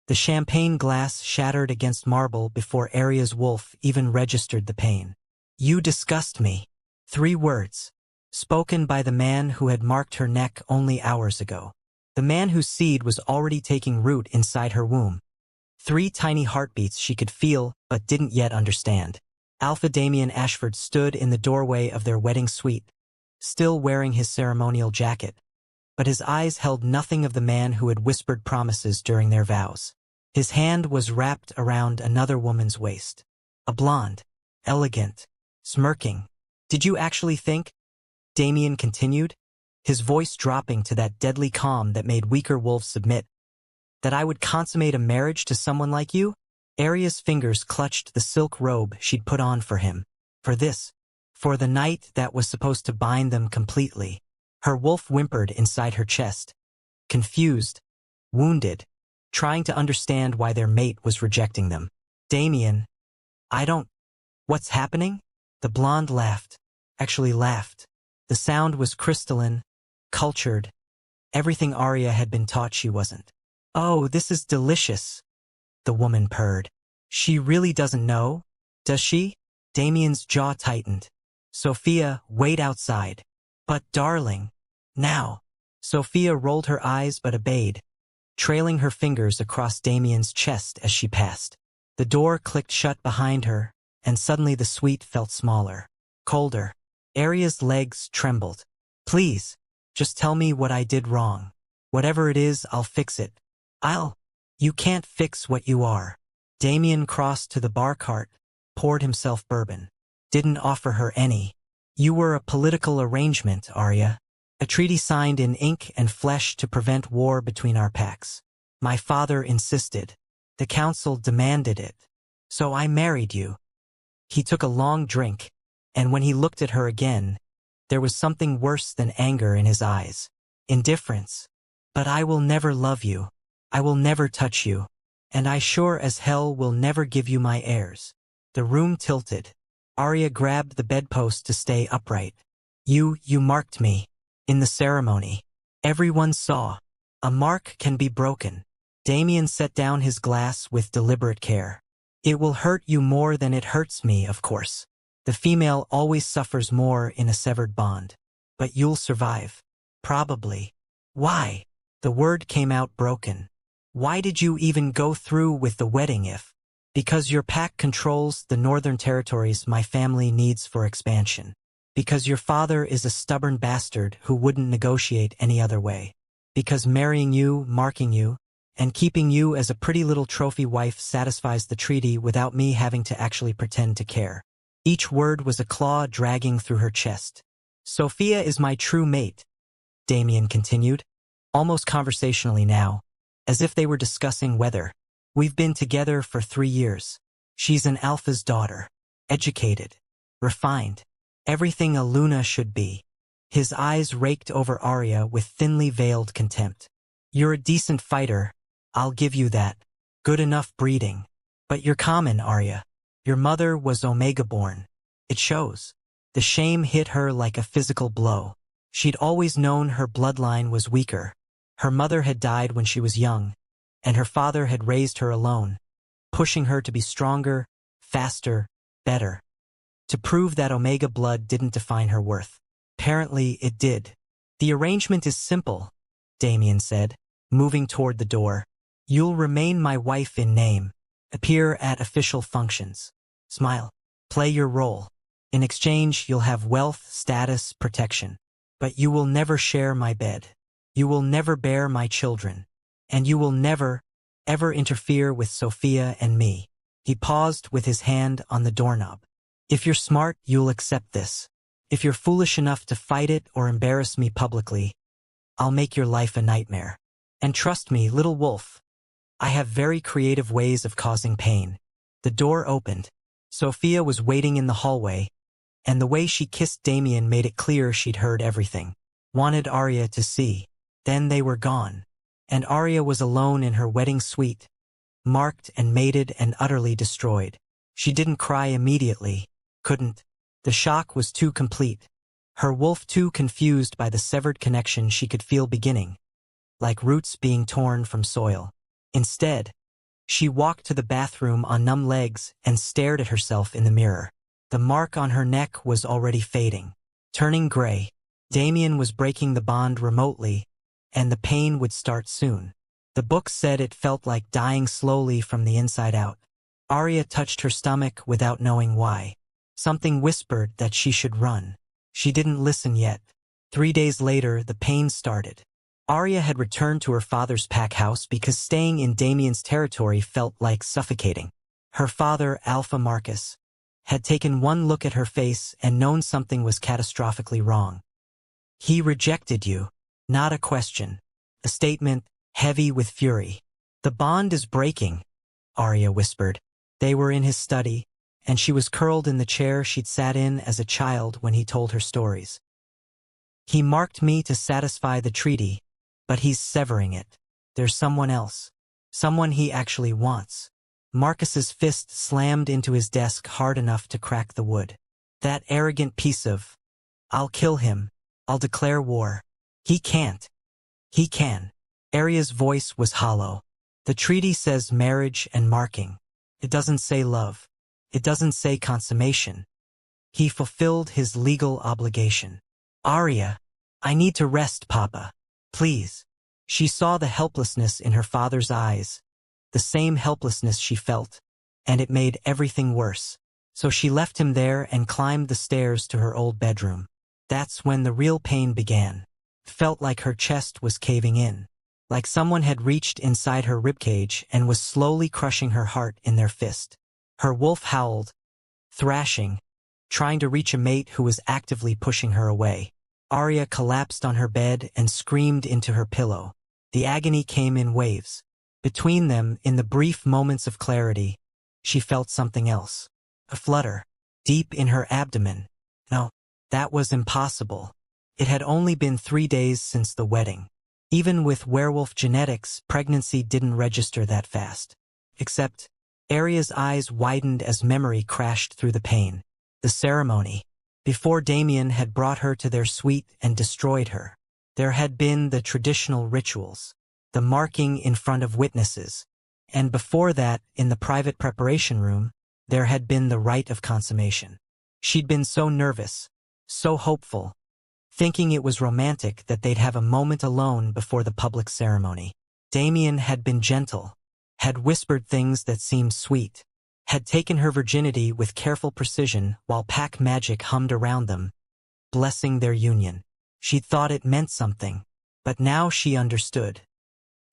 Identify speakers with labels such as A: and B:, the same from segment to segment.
A: The champagne glass shattered against marble before Aria's wolf even registered the pain. "You disgust me." 3 words, spoken by the man who had marked her neck only hours ago. The man whose seed was already taking root inside her womb. 3 tiny heartbeats she could feel but didn't yet understand. Alpha Damien Ashford stood in the doorway of their wedding suite, still wearing his ceremonial jacket, but his eyes held nothing of the man who had whispered promises during their vows. His hand was wrapped around another woman's waist. A blonde, elegant, smirking. "Did you actually think?" Damien continued, his voice dropping to that deadly calm that made weaker wolves submit. "That I would consummate a marriage to someone like you?" Aria's fingers clutched the silk robe she'd put on for him. For this. For the night that was supposed to bind them completely. Her wolf whimpered inside her chest. Confused. Wounded. Trying to understand why their mate was rejecting them. "Damien. I don't... What's happening?" The blonde laughed. Actually laughed. The sound was crystalline, cultured. Everything Aria had been taught she wasn't. "Oh, this is delicious," the woman purred. "She really doesn't know, does she?" Damien's jaw tightened. "Sophia, wait outside." "But darling, now." Sophia rolled her eyes but obeyed, trailing her fingers across Damien's chest as she passed. The door clicked shut behind her, and suddenly the suite felt smaller, colder. Aria's legs trembled. "Please, just tell me what I did wrong. Whatever it is, I'll fix it." You can't fix what you are." Damien crossed to the bar cart, poured himself bourbon. "Didn't offer her any. You were a political arrangement, Aria. A treaty signed in ink and flesh to prevent war between our packs. My father insisted. The council demanded it. So I married you." He took a long drink, and when he looked at her again, there was something worse than anger in his eyes. Indifference. "But I will never love you. I will never touch you. And I sure as hell will never give you my heirs." The room tilted. Aria grabbed the bedpost to stay upright. You marked me. In the ceremony. Everyone saw. A mark can be broken." Damien set down his glass with deliberate care. "It will hurt you more than it hurts me, of course. The female always suffers more in a severed bond. But you'll survive. Probably." "Why?" The word came out broken. "Why did you even go through with the wedding if?" "Because your pack controls the northern territories my family needs for expansion. Because your father is a stubborn bastard who wouldn't negotiate any other way. Because marrying you, marking you, and keeping you as a pretty little trophy wife satisfies the treaty without me having to actually pretend to care." Each word was a claw dragging through her chest. "Sophia is my true mate," Damien continued, almost conversationally now, as if they were discussing weather. "We've been together for 3 years. She's an alpha's daughter. Educated. Refined. Everything a Luna should be." His eyes raked over Aria with thinly veiled contempt. "You're a decent fighter, I'll give you that. Good enough breeding. But you're common, Aria. Your mother was Omega-born. It shows." The shame hit her like a physical blow. She'd always known her bloodline was weaker. Her mother had died when she was young, and her father had raised her alone, pushing her to be stronger, faster, better. To prove that Omega blood didn't define her worth. Apparently it did. "The arrangement is simple," Damien said, moving toward the door. "You'll remain my wife in name. Appear at official functions. Smile. Play your role. In exchange, you'll have wealth, status, protection. But you will never share my bed. You will never bear my children. And you will never, ever interfere with Sophia and me." He paused with his hand on the doorknob. "If you're smart, you'll accept this. If you're foolish enough to fight it or embarrass me publicly, I'll make your life a nightmare. And trust me, little wolf, I have very creative ways of causing pain." The door opened. Sophia was waiting in the hallway, and the way she kissed Damien made it clear she'd heard everything. Wanted Aria to see. Then they were gone. And Aria was alone in her wedding suite, marked and mated and utterly destroyed. She didn't cry immediately. Couldn't. The shock was too complete. Her wolf too confused by the severed connection she could feel beginning, like roots being torn from soil. Instead, She walked to the bathroom on numb legs and stared at herself in the mirror. The mark on her neck was already fading, turning gray. Damien was breaking the bond remotely, and the pain would start soon. The book said it felt like dying slowly from the inside out. Aria touched her stomach without knowing why. Something whispered that she should run. She didn't listen yet. 3 days later, the pain started. Aria had returned to her father's pack house because staying in Damien's territory felt like suffocating. Her father, Alpha Marcus, had taken one look at her face and known something was catastrophically wrong. He rejected you. Not a question. A statement, heavy with fury. The bond is breaking, Aria whispered. They were in his study, and she was curled in the chair she'd sat in as a child when he told her stories. He marked me to satisfy the treaty, but he's severing it. There's someone else. Someone he actually wants. Marcus's fist slammed into his desk hard enough to crack the wood. That arrogant piece of, I'll kill him. I'll declare war. He can't. He can. Aria's voice was hollow. The treaty says marriage and marking. It doesn't say love. It doesn't say consummation. He fulfilled his legal obligation. Aria, I need to rest, Papa. Please. She saw the helplessness in her father's eyes, the same helplessness she felt, and it made everything worse. So she left him there and climbed the stairs to her old bedroom. That's when the real pain began. It felt like her chest was caving in, like someone had reached inside her ribcage and was slowly crushing her heart in their fist. Her wolf howled, thrashing, trying to reach a mate who was actively pushing her away. Aria collapsed on her bed and screamed into her pillow. The agony came in waves. Between them, in the brief moments of clarity, she felt something else. A flutter, deep in her abdomen. No, that was impossible. It had only been 3 days since the wedding. Even with werewolf genetics, pregnancy didn't register that fast. Except, Aria's eyes widened as memory crashed through the pain. The ceremony. Before Damien had brought her to their suite and destroyed her, there had been the traditional rituals, the marking in front of witnesses, and before that, in the private preparation room, there had been the rite of consummation. She'd been so nervous, so hopeful, thinking it was romantic that they'd have a moment alone before the public ceremony. Damien had been gentle, had whispered things that seemed sweet, had taken her virginity with careful precision while pack magic hummed around them, blessing their union. She'd thought it meant something, but now she understood.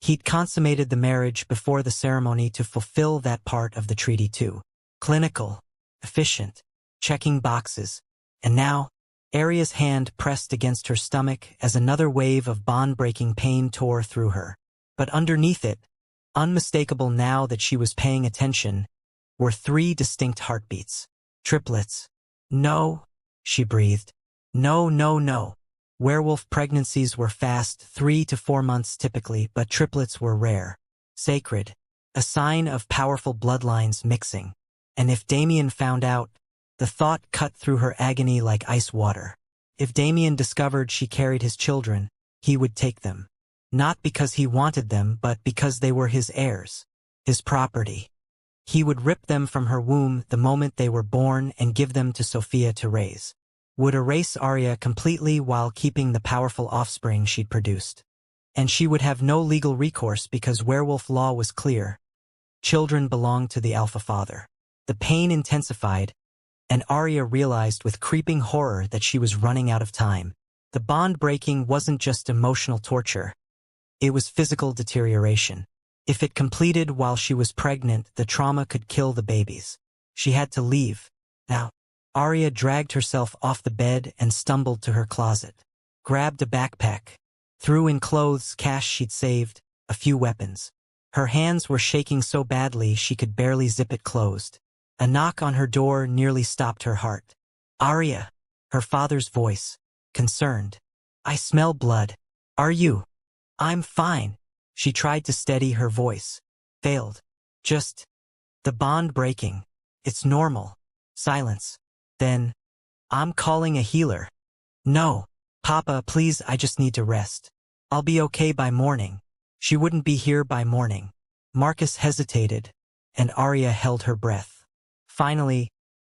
A: He'd consummated the marriage before the ceremony to fulfill that part of the treaty too. Clinical, efficient, checking boxes, and now, Aria's hand pressed against her stomach as another wave of bond-breaking pain tore through her. But underneath it, unmistakable now that she was paying attention, were 3 distinct heartbeats. Triplets. No, she breathed. No, no, no. Werewolf pregnancies were fast, 3 to 4 months typically, but triplets were rare. Sacred. A sign of powerful bloodlines mixing. And if Damien found out, the thought cut through her agony like ice water. If Damien discovered she carried his children, he would take them. Not because he wanted them, but because they were his heirs. His property. He would rip them from her womb the moment they were born and give them to Sophia to raise. Would erase Aria completely while keeping the powerful offspring she'd produced. And she would have no legal recourse because werewolf law was clear. Children belonged to the alpha father. The pain intensified, and Aria realized with creeping horror that she was running out of time. The bond breaking wasn't just emotional torture. It was physical deterioration. If it completed while she was pregnant, the trauma could kill the babies. She had to leave. Now, Aria dragged herself off the bed and stumbled to her closet. Grabbed a backpack. Threw in clothes, cash she'd saved, a few weapons. Her hands were shaking so badly she could barely zip it closed. A knock on her door nearly stopped her heart. Aria, her father's voice, concerned. I smell blood. Are you? I'm fine. She tried to steady her voice. Failed. Just the bond breaking. It's normal. Silence. Then, I'm calling a healer. No. Papa, please, I just need to rest. I'll be okay by morning. She wouldn't be here by morning. Marcus hesitated, and Aria held her breath. Finally,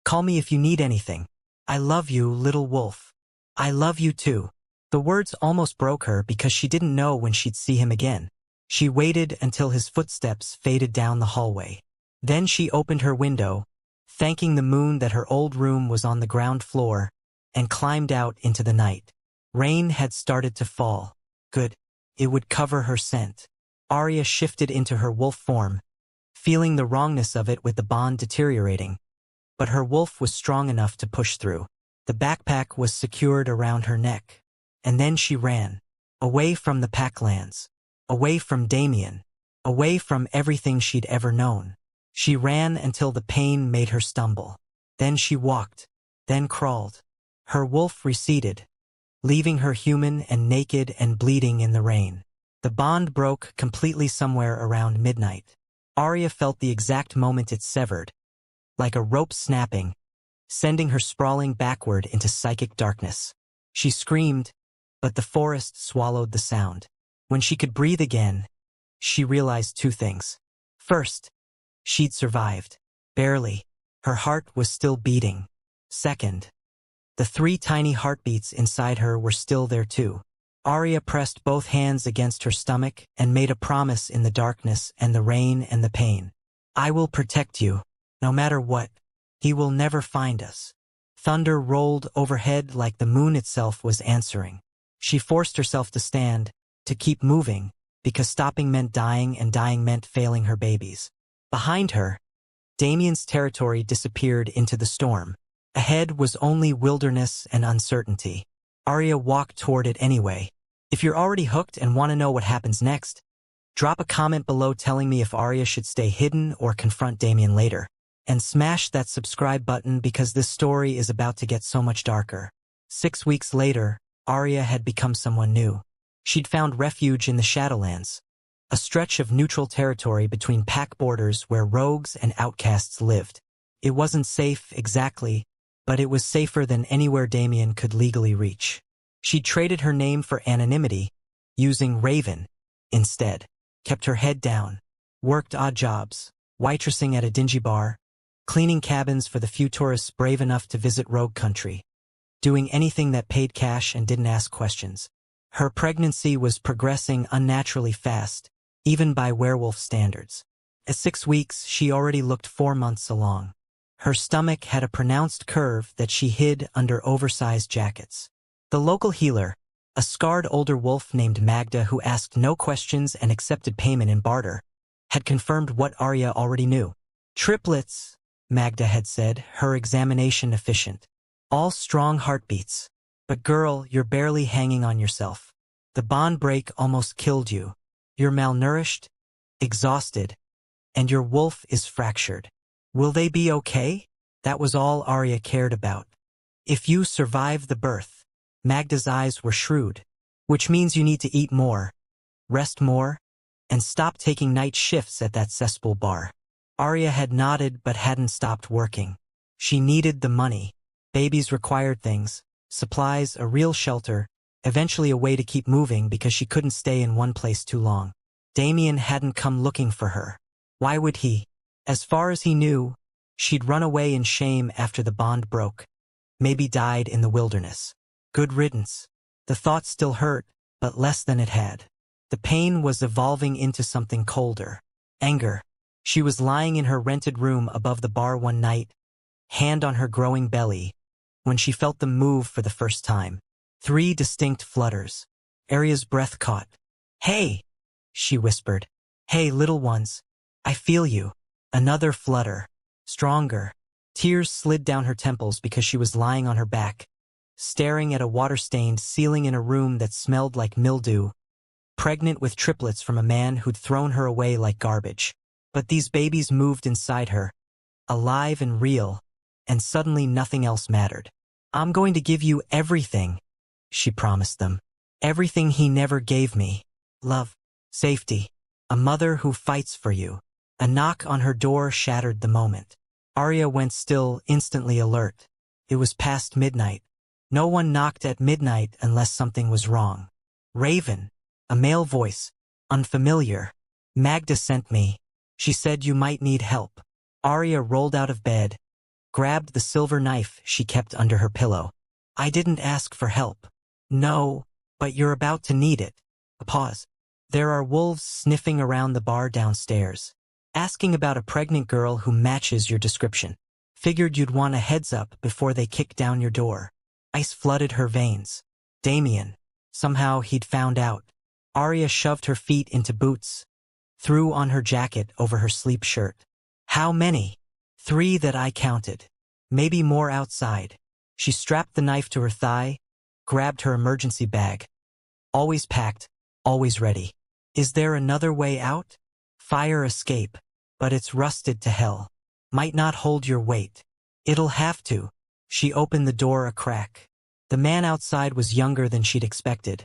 A: call me if you need anything. I love you, little wolf. I love you too. The words almost broke her because she didn't know when she'd see him again. She waited until his footsteps faded down the hallway. Then she opened her window, thanking the moon that her old room was on the ground floor, and climbed out into the night. Rain had started to fall. Good. It would cover her scent. Aria shifted into her wolf form, feeling the wrongness of it with the bond deteriorating. But her wolf was strong enough to push through. The backpack was secured around her neck. And then she ran. Away from the packlands. Away from Damien. Away from everything she'd ever known. She ran until the pain made her stumble. Then she walked. Then crawled. Her wolf receded, leaving her human and naked and bleeding in the rain. The bond broke completely somewhere around midnight. Aria felt the exact moment it severed, like a rope snapping, sending her sprawling backward into psychic darkness. She screamed, but the forest swallowed the sound. When she could breathe again, she realized two things. First, she'd survived. Barely. Her heart was still beating. Second, the 3 tiny heartbeats inside her were still there too. Aria pressed both hands against her stomach and made a promise in the darkness and the rain and the pain. I will protect you, no matter what. He will never find us. Thunder rolled overhead like the moon itself was answering. She forced herself to stand, to keep moving, because stopping meant dying and dying meant failing her babies. Behind her, Damien's territory disappeared into the storm. Ahead was only wilderness and uncertainty. Aria walked toward it anyway. If you're already hooked and want to know what happens next, drop a comment below telling me if Aria should stay hidden or confront Damien later. And smash that subscribe button because this story is about to get so much darker. 6 weeks later, Aria had become someone new. She'd found refuge in the Shadowlands, a stretch of neutral territory between pack borders where rogues and outcasts lived. It wasn't safe exactly, but it was safer than anywhere Damien could legally reach. She traded her name for anonymity, using Raven instead, kept her head down, worked odd jobs, waitressing at a dingy bar, cleaning cabins for the few tourists brave enough to visit rogue country, doing anything that paid cash and didn't ask questions. Her pregnancy was progressing unnaturally fast, even by werewolf standards. At 6 weeks, she already looked 4 months along. Her stomach had a pronounced curve that she hid under oversized jackets. The local healer, a scarred older wolf named Magda who asked no questions and accepted payment in barter, had confirmed what Aria already knew. Triplets, Magda had said, her examination efficient. All strong heartbeats. But girl, you're barely hanging on yourself. The bond break almost killed you. You're malnourished, exhausted, and your wolf is fractured. Will they be okay? That was all Aria cared about. If you survive the birth, Magda's eyes were shrewd, which means you need to eat more, rest more, and stop taking night shifts at that cesspool bar. Aria had nodded but hadn't stopped working. She needed the money. Babies required things, supplies, a real shelter, eventually a way to keep moving because she couldn't stay in one place too long. Damien hadn't come looking for her. Why would he? As far as he knew, she'd run away in shame after the bond broke. Maybe died in the wilderness. Good riddance. The thought still hurt, but less than it had. The pain was evolving into something colder. Anger. She was lying in her rented room above the bar one night, hand on her growing belly, when she felt them move for the first time. 3 distinct flutters. Aria's breath caught. Hey, she whispered. Hey, little ones. I feel you. Another flutter. Stronger. Tears slid down her temples because she was lying on her back, staring at a water-stained ceiling in a room that smelled like mildew, pregnant with triplets from a man who'd thrown her away like garbage. But these babies moved inside her, alive and real, and suddenly nothing else mattered. I'm going to give you everything, she promised them. Everything he never gave me. Love, safety, a mother who fights for you. A knock on her door shattered the moment. Aria went still, instantly alert. It was past midnight. No one knocked at midnight unless something was wrong. Raven, a male voice, unfamiliar. Magda sent me. She said you might need help. Aria rolled out of bed, grabbed the silver knife she kept under her pillow. I didn't ask for help. No, but you're about to need it. A pause. There are wolves sniffing around the bar downstairs, asking about a pregnant girl who matches your description. Figured you'd want a heads up before they kick down your door. Ice flooded her veins. Damien. Somehow he'd found out. Aria shoved her feet into boots, threw on her jacket over her sleep shirt. How many? 3 that I counted. Maybe more outside. She strapped the knife to her thigh, grabbed her emergency bag. Always packed, always ready. Is there another way out? Fire escape, but it's rusted to hell. Might not hold your weight. It'll have to. She opened the door a crack. The man outside was younger than she'd expected.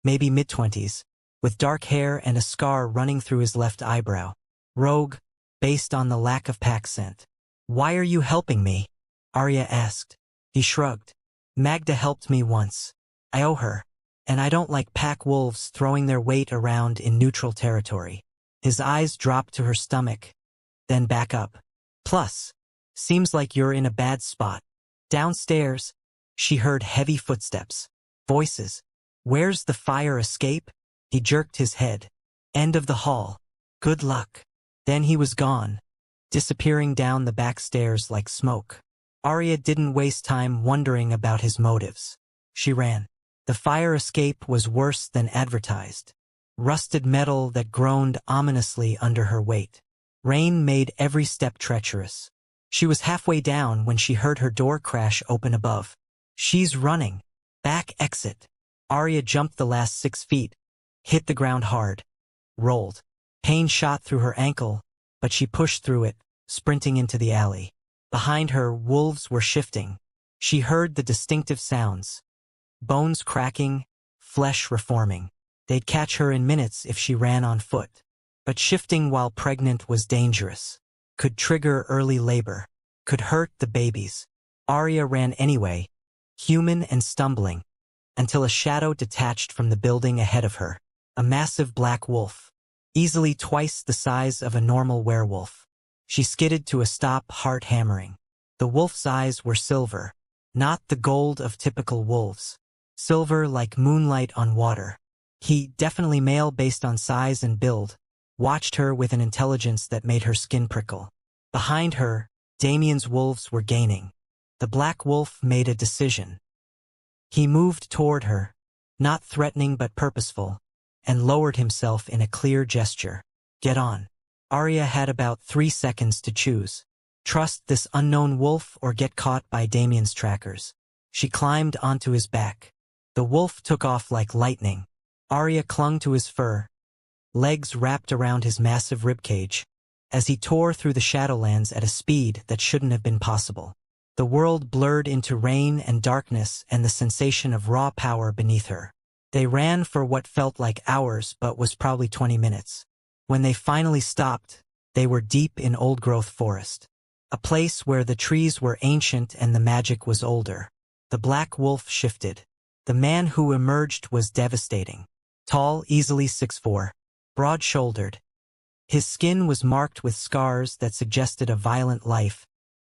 A: Maybe mid-20s, with dark hair and a scar running through his left eyebrow. Rogue, based on the lack of pack scent. Why are you helping me? Aria asked. He shrugged. Magda helped me once. I owe her. And I don't like pack wolves throwing their weight around in neutral territory. His eyes dropped to her stomach, then back up. Plus, seems like you're in a bad spot. Downstairs, she heard heavy footsteps. Voices. Where's the fire escape? He jerked his head. End of the hall. Good luck. Then he was gone, disappearing down the back stairs like smoke. Aria didn't waste time wondering about his motives. She ran. The fire escape was worse than advertised. Rusted metal that groaned ominously under her weight. Rain made every step treacherous. She was halfway down when she heard her door crash open above. She's running. Back exit. Aria jumped the last 6 feet, hit the ground hard, rolled. Pain shot through her ankle, but she pushed through it, sprinting into the alley. Behind her, wolves were shifting. She heard the distinctive sounds. Bones cracking, flesh reforming. They'd catch her in minutes if she ran on foot. But shifting while pregnant was dangerous. Could trigger early labor. Could hurt the babies. Aria ran anyway, human and stumbling, until a shadow detached from the building ahead of her. A massive black wolf. Easily twice the size of a normal werewolf. She skidded to a stop, heart hammering. The wolf's eyes were silver, not the gold of typical wolves. Silver like moonlight on water. He, definitely male based on size and build, watched her with an intelligence that made her skin prickle. Behind her, Damien's wolves were gaining. The black wolf made a decision. He moved toward her, not threatening but purposeful, and lowered himself in a clear gesture. Get on. Aria had about 3 seconds to choose. Trust this unknown wolf or get caught by Damien's trackers. She climbed onto his back. The wolf took off like lightning. Aria clung to his fur, legs wrapped around his massive ribcage, as he tore through the Shadowlands at a speed that shouldn't have been possible. The world blurred into rain and darkness and the sensation of raw power beneath her. They ran for what felt like hours but was probably 20 minutes. When they finally stopped, they were deep in old-growth forest. A place where the trees were ancient and the magic was older. The black wolf shifted. The man who emerged was devastating. Tall, easily 6'4", broad-shouldered. His skin was marked with scars that suggested a violent life,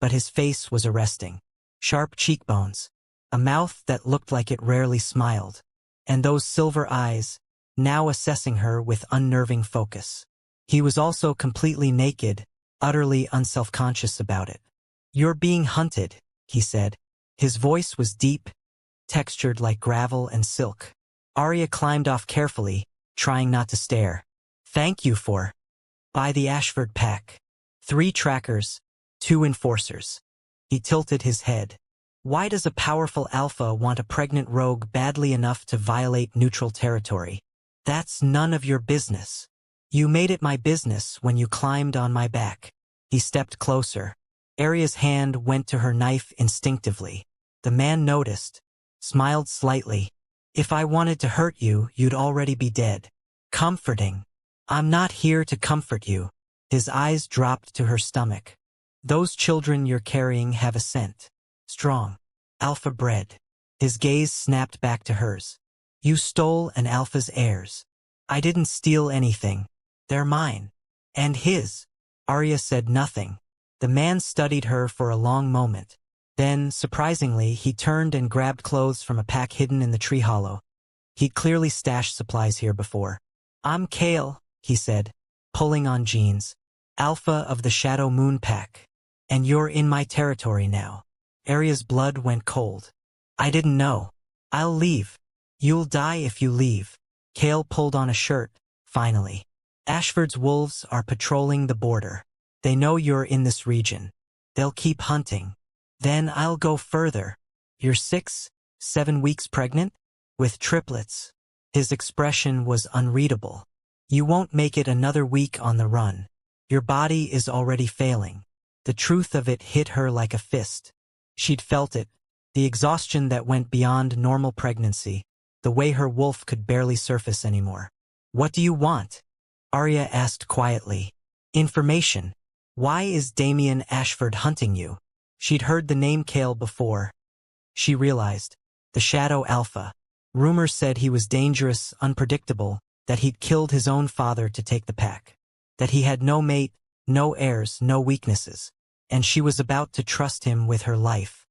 A: but his face was arresting. Sharp cheekbones, a mouth that looked like it rarely smiled, and those silver eyes, now assessing her with unnerving focus. He was also completely naked, utterly unselfconscious about it. You're being hunted, he said. His voice was deep, textured like gravel and silk. Aria climbed off carefully, trying not to stare. Thank you for. By the Ashford pack. 3 trackers, 2 enforcers. He tilted his head. Why does a powerful alpha want a pregnant rogue badly enough to violate neutral territory? That's none of your business. You made it my business when you climbed on my back. He stepped closer. Aria's hand went to her knife instinctively. The man noticed, smiled slightly. If I wanted to hurt you, you'd already be dead. Comforting. I'm not here to comfort you. His eyes dropped to her stomach. Those children you're carrying have a scent. Strong. Alpha bred. His gaze snapped back to hers. You stole an alpha's heirs. I didn't steal anything. They're mine. And his. Aria said nothing. The man studied her for a long moment. Then, surprisingly, he turned and grabbed clothes from a pack hidden in the tree hollow. He'd clearly stashed supplies here before. I'm Kael, he said, pulling on jeans. Alpha of the Shadow Moon Pack. And you're in my territory now. Aria's blood went cold. I didn't know. I'll leave. You'll die if you leave. Kael pulled on a shirt, finally. Ashford's wolves are patrolling the border. They know you're in this region. They'll keep hunting. Then I'll go further. You're 6, 7 weeks pregnant? With triplets. His expression was unreadable. You won't make it another week on the run. Your body is already failing. The truth of it hit her like a fist. She'd felt it, the exhaustion that went beyond normal pregnancy, the way her wolf could barely surface anymore. What do you want? Aria asked quietly. Information. Why is Damien Ashford hunting you? She'd heard the name Kael before. She realized. The Shadow Alpha. Rumors said he was dangerous, unpredictable, that he'd killed his own father to take the pack. That he had no mate, no heirs, no weaknesses. And she was about to trust him with her life.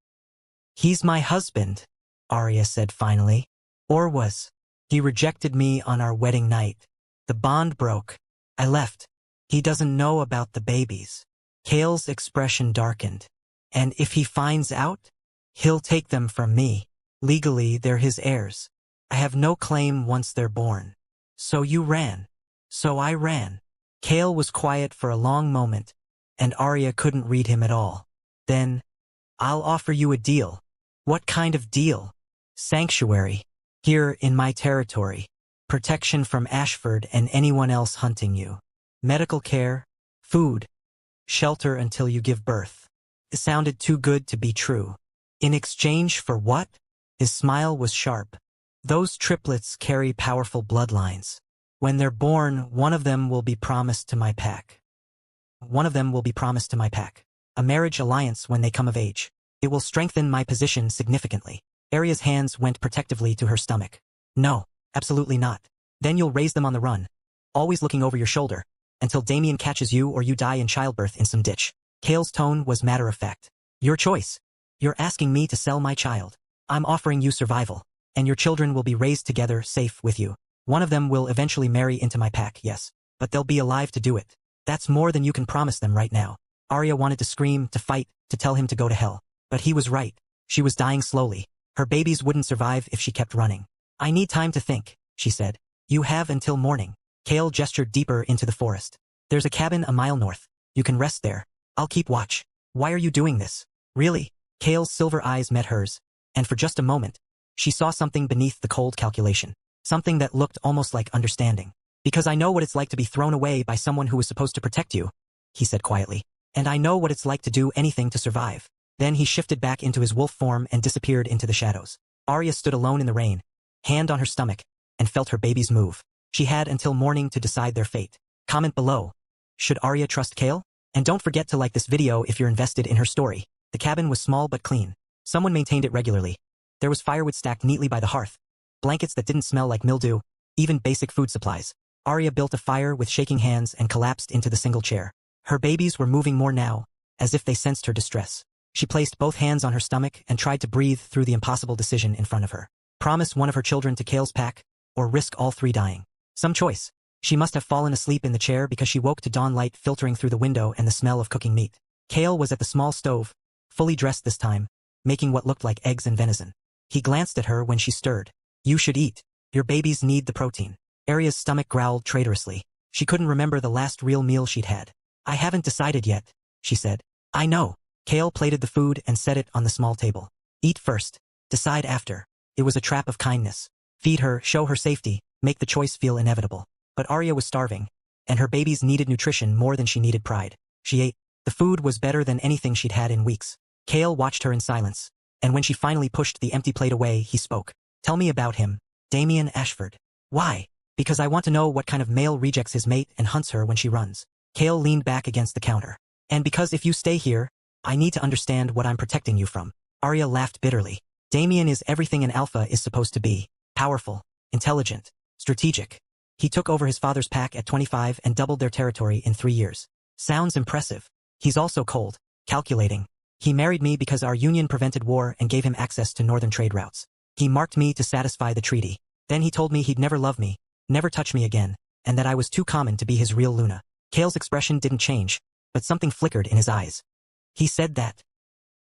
A: He's my husband, Aria said finally. Or was. He rejected me on our wedding night. The bond broke. I left. He doesn't know about the babies. Kael's expression darkened. And if he finds out, he'll take them from me. Legally, they're his heirs. I have no claim once they're born. So you ran. So I ran. Kael was quiet for a long moment, and Aria couldn't read him at all. Then, I'll offer you a deal. What kind of deal? Sanctuary. Here in my territory. Protection from Ashford and anyone else hunting you. Medical care, food, shelter until you give birth. It sounded too good to be true. In exchange for what? His smile was sharp. Those triplets carry powerful bloodlines. When they're born, one of them will be promised to my pack. A marriage alliance when they come of age. It will strengthen my position significantly. Aria's hands went protectively to her stomach. No, absolutely not. Then you'll raise them on the run. Always looking over your shoulder. Until Damien catches you or you die in childbirth in some ditch. Kael's tone was matter-of-fact. Your choice. You're asking me to sell my child. I'm offering you survival. And your children will be raised together, safe with you. One of them will eventually marry into my pack, yes. But they'll be alive to do it. That's more than you can promise them right now. Aria wanted to scream, to fight, to tell him to go to hell. But he was right. She was dying slowly. Her babies wouldn't survive if she kept running. I need time to think, she said. You have until morning. Kael gestured deeper into the forest. There's a cabin a mile north. You can rest there. I'll keep watch. Why are you doing this? Really? Kael's silver eyes met hers. And for just a moment, she saw something beneath the cold calculation. Something that looked almost like understanding. Because I know what it's like to be thrown away by someone who was supposed to protect you, he said quietly. And I know what it's like to do anything to survive. Then he shifted back into his wolf form and disappeared into the shadows. Aria stood alone in the rain, hand on her stomach, and felt her babies move. She had until morning to decide their fate. Comment below. Should Aria trust Kael? And don't forget to like this video if you're invested in her story. The cabin was small but clean. Someone maintained it regularly. There was firewood stacked neatly by the hearth, blankets that didn't smell like mildew, even basic food supplies. Aria built a fire with shaking hands and collapsed into the single chair. Her babies were moving more now, as if they sensed her distress. She placed both hands on her stomach and tried to breathe through the impossible decision in front of her. Promise one of her children to Kael's pack, or risk all three dying. Some choice. She must have fallen asleep in the chair because she woke to dawn light filtering through the window and the smell of cooking meat. Kael was at the small stove, fully dressed this time, making what looked like eggs and venison. He glanced at her when she stirred. You should eat. Your babies need the protein. Aria's stomach growled traitorously. She couldn't remember the last real meal she'd had. I haven't decided yet, she said. I know. Kael plated the food and set it on the small table. Eat first. Decide after. It was a trap of kindness. Feed her, show her safety, make the choice feel inevitable. But Aria was starving, and her babies needed nutrition more than she needed pride. She ate. The food was better than anything she'd had in weeks. Kael watched her in silence, and when she finally pushed the empty plate away, he spoke. Tell me about him, Damien Ashford. Why? Because I want to know what kind of male rejects his mate and hunts her when she runs. Kael leaned back against the counter. And because if you stay here, I need to understand what I'm protecting you from. Aria laughed bitterly. Damien is everything an alpha is supposed to be. Powerful, intelligent, strategic. He took over his father's pack at 25 and doubled their territory in 3 years. Sounds impressive. He's also cold, calculating. He married me because our union prevented war and gave him access to northern trade routes. He marked me to satisfy the treaty. Then he told me he'd never love me, never touch me again, and that I was too common to be his real Luna. Kael's expression didn't change, but something flickered in his eyes. He said that.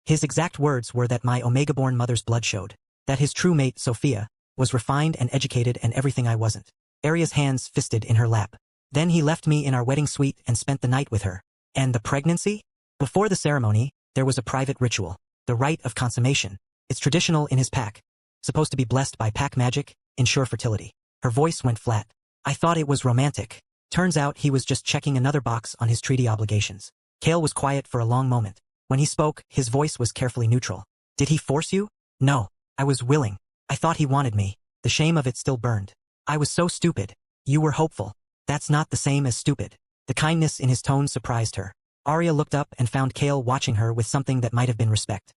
A: His exact words were that my Omega-born mother's blood showed. That his true mate, Sophia, was refined and educated and everything I wasn't. Aria's hands fisted in her lap. Then he left me in our wedding suite and spent the night with her. And the pregnancy? Before the ceremony, there was a private ritual. The rite of consummation. It's traditional in his pack. Supposed to be blessed by pack magic, ensure fertility. Her voice went flat. I thought it was romantic. Turns out he was just checking another box on his treaty obligations. Kael was quiet for a long moment. When he spoke, his voice was carefully neutral. Did he force you? No. I was willing. I thought he wanted me. The shame of it still burned. I was so stupid. You were hopeful. That's not the same as stupid. The kindness in his tone surprised her. Aria looked up and found Kael watching her with something that might have been respect.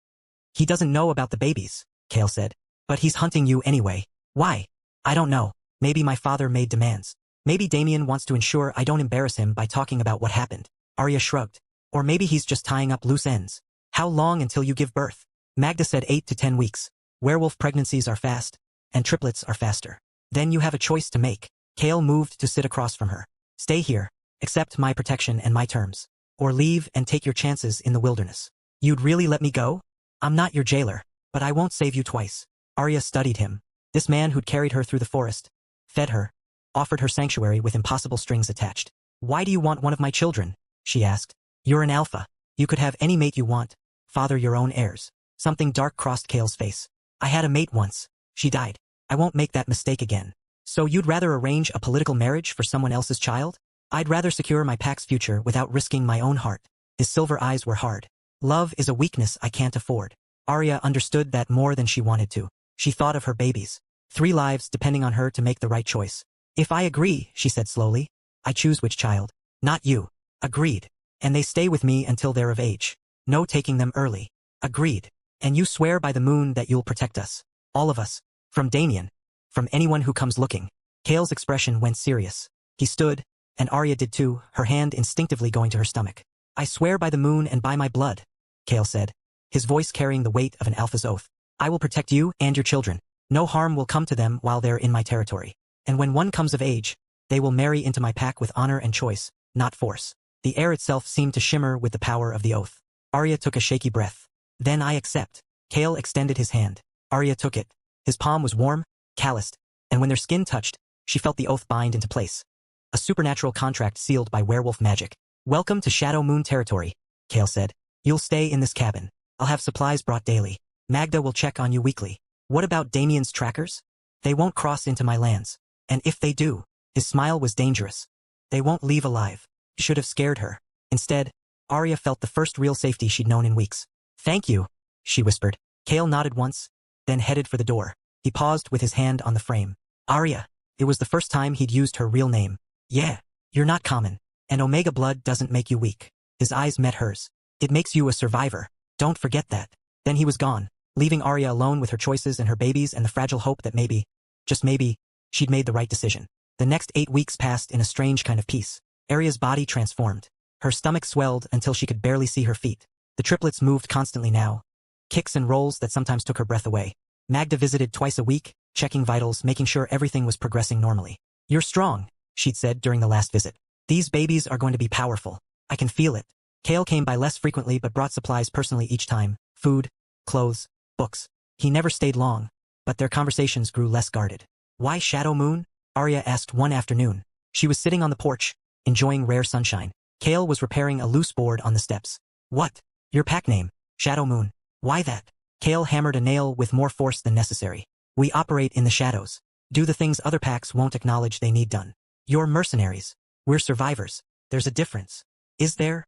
A: He doesn't know about the babies, Kael said. But he's hunting you anyway. Why? I don't know. Maybe my father made demands. Maybe Damien wants to ensure I don't embarrass him by talking about what happened. Aria shrugged. Or maybe he's just tying up loose ends. How long until you give birth? Magda said 8 to 10 weeks. Werewolf pregnancies are fast, and triplets are faster. Then you have a choice to make. Kael moved to sit across from her. Stay here, accept my protection and my terms. Or leave and take your chances in the wilderness. You'd really let me go? I'm not your jailer, but I won't save you twice. Aria studied him. This man who'd carried her through the forest, fed her, offered her sanctuary with impossible strings attached. Why do you want one of my children? She asked. You're an alpha. You could have any mate you want. Father your own heirs. Something dark crossed Kael's face. I had a mate once. She died. I won't make that mistake again. So you'd rather arrange a political marriage for someone else's child? I'd rather secure my pack's future without risking my own heart. His silver eyes were hard. Love is a weakness I can't afford. Aria understood that more than she wanted to. She thought of her babies. 3 lives depending on her to make the right choice. If I agree, she said slowly, I choose which child. Not you. Agreed. And they stay with me until they're of age. No taking them early. Agreed. And you swear by the moon that you'll protect us. All of us. From Damien. From anyone who comes looking. Kael's expression went serious. He stood, and Aria did too, her hand instinctively going to her stomach. I swear by the moon and by my blood, Kael said, his voice carrying the weight of an alpha's oath. I will protect you and your children. No harm will come to them while they're in my territory. And when one comes of age, they will marry into my pack with honor and choice, not force. The air itself seemed to shimmer with the power of the oath. Aria took a shaky breath. Then I accept. Kael extended his hand. Aria took it. His palm was warm, calloused, and when their skin touched, she felt the oath bind into place. A supernatural contract sealed by werewolf magic. Welcome to Shadow Moon territory, Kael said. You'll stay in this cabin. I'll have supplies brought daily. Magda will check on you weekly. What about Damien's trackers? They won't cross into my lands. And if they do, his smile was dangerous. They won't leave alive. Should have scared her. Instead, Aria felt the first real safety she'd known in weeks. Thank you, she whispered. Kael nodded once, then headed for the door. He paused with his hand on the frame. Aria. It was the first time he'd used her real name. Yeah, you're not common. And Omega blood doesn't make you weak. His eyes met hers. It makes you a survivor. Don't forget that. Then he was gone, leaving Aria alone with her choices and her babies and the fragile hope that maybe, just maybe, she'd made the right decision. The next 8 weeks passed in a strange kind of peace. Aria's body transformed. Her stomach swelled until she could barely see her feet. The triplets moved constantly now. Kicks and rolls that sometimes took her breath away. Magda visited twice a week, checking vitals, making sure everything was progressing normally. You're strong, she'd said during the last visit. These babies are going to be powerful. I can feel it. Kael came by less frequently but brought supplies personally each time. Food, clothes, books. He never stayed long, but their conversations grew less guarded. Why Shadow Moon? Aria asked one afternoon. She was sitting on the porch, enjoying rare sunshine. Kael was repairing a loose board on the steps. What? Your pack name, Shadow Moon. Why that? Kael hammered a nail with more force than necessary. We operate in the shadows. Do the things other packs won't acknowledge they need done. You're mercenaries. We're survivors. There's a difference. Is there?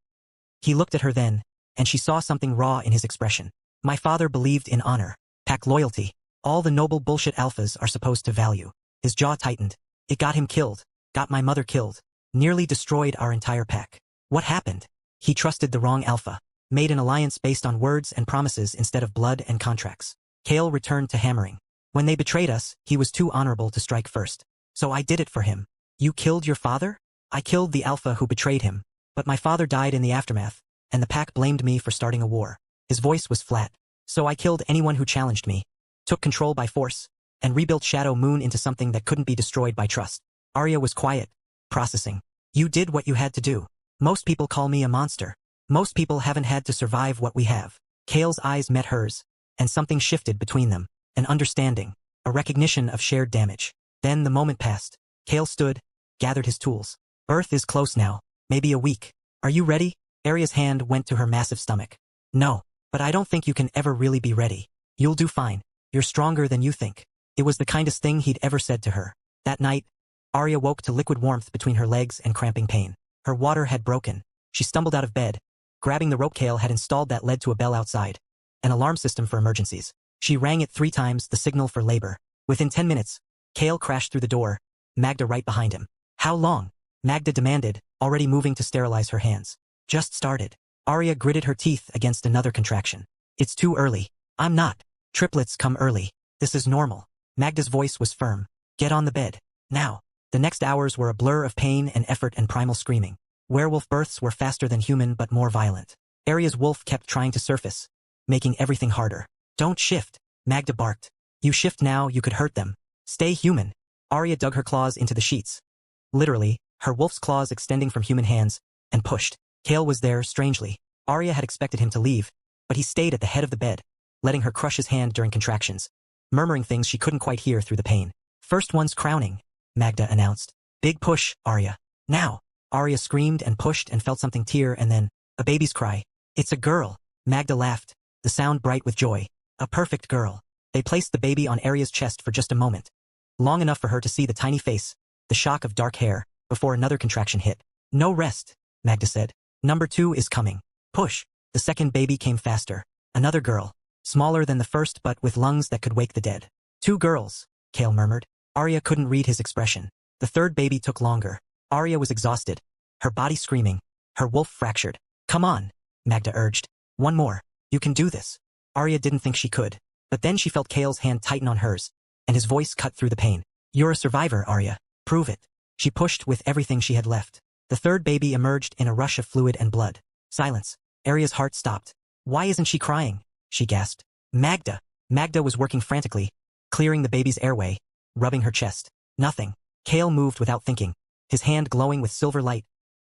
A: He looked at her then, and she saw something raw in his expression. My father believed in honor, pack loyalty, all the noble bullshit alphas are supposed to value. His jaw tightened. It got him killed, got my mother killed, nearly destroyed our entire pack. What happened? He trusted the wrong alpha, made an alliance based on words and promises instead of blood and contracts. Kael returned to hammering. When they betrayed us, he was too honorable to strike first. So I did it for him. You killed your father? I killed the alpha who betrayed him, but my father died in the aftermath, and the pack blamed me for starting a war. His voice was flat. So I killed anyone who challenged me, took control by force, and rebuilt Shadow Moon into something that couldn't be destroyed by trust. Aria was quiet, processing. You did what you had to do. Most people call me a monster. Most people haven't had to survive what we have. Kael's eyes met hers, and something shifted between them, an understanding, a recognition of shared damage. Then the moment passed. Kael stood, gathered his tools. Earth is close now, maybe a week. Are you ready? Aria's hand went to her massive stomach. No, but I don't think you can ever really be ready. You'll do fine. You're stronger than you think. It was the kindest thing he'd ever said to her. That night, Aria woke to liquid warmth between her legs and cramping pain. Her water had broken. She stumbled out of bed, grabbing the rope Kael had installed that led to a bell outside, an alarm system for emergencies. She rang it 3 times, the signal for labor. Within 10 minutes, Kael crashed through the door, Magda right behind him. How long? Magda demanded, already moving to sterilize her hands. Just started. Aria gritted her teeth against another contraction. It's too early. I'm not. Triplets come early. This is normal. Magda's voice was firm. Get on the bed. Now. The next hours were a blur of pain and effort and primal screaming. Werewolf births were faster than human but more violent. Aria's wolf kept trying to surface, making everything harder. Don't shift, Magda barked. You shift now, you could hurt them. Stay human. Aria dug her claws into the sheets. Literally, her wolf's claws extending from human hands, and pushed. Kael was there, strangely. Aria had expected him to leave, but he stayed at the head of the bed, letting her crush his hand during contractions, murmuring things she couldn't quite hear through the pain. First one's crowning, Magda announced. Big push, Aria. Now. Aria screamed and pushed and felt something tear and then, a baby's cry. It's a girl. Magda laughed, the sound bright with joy. A perfect girl. They placed the baby on Aria's chest for just a moment. Long enough for her to see the tiny face, the shock of dark hair, before another contraction hit. No rest, Magda said. Number 2 is coming. Push. The second baby came faster. Another girl. Smaller than the first but with lungs that could wake the dead. 2 girls, Kael murmured. Aria couldn't read his expression. The third baby took longer. Aria was exhausted, her body screaming, her wolf fractured. Come on, Magda urged. One more. You can do this. Aria didn't think she could, but then she felt Kael's hand tighten on hers, and his voice cut through the pain. You're a survivor, Aria. Prove it. She pushed with everything she had left. The third baby emerged in a rush of fluid and blood. Silence. Aria's heart stopped. Why isn't she crying? She gasped. Magda. Magda was working frantically, clearing the baby's airway, rubbing her chest. Nothing. Kael moved without thinking, his hand glowing with silver light.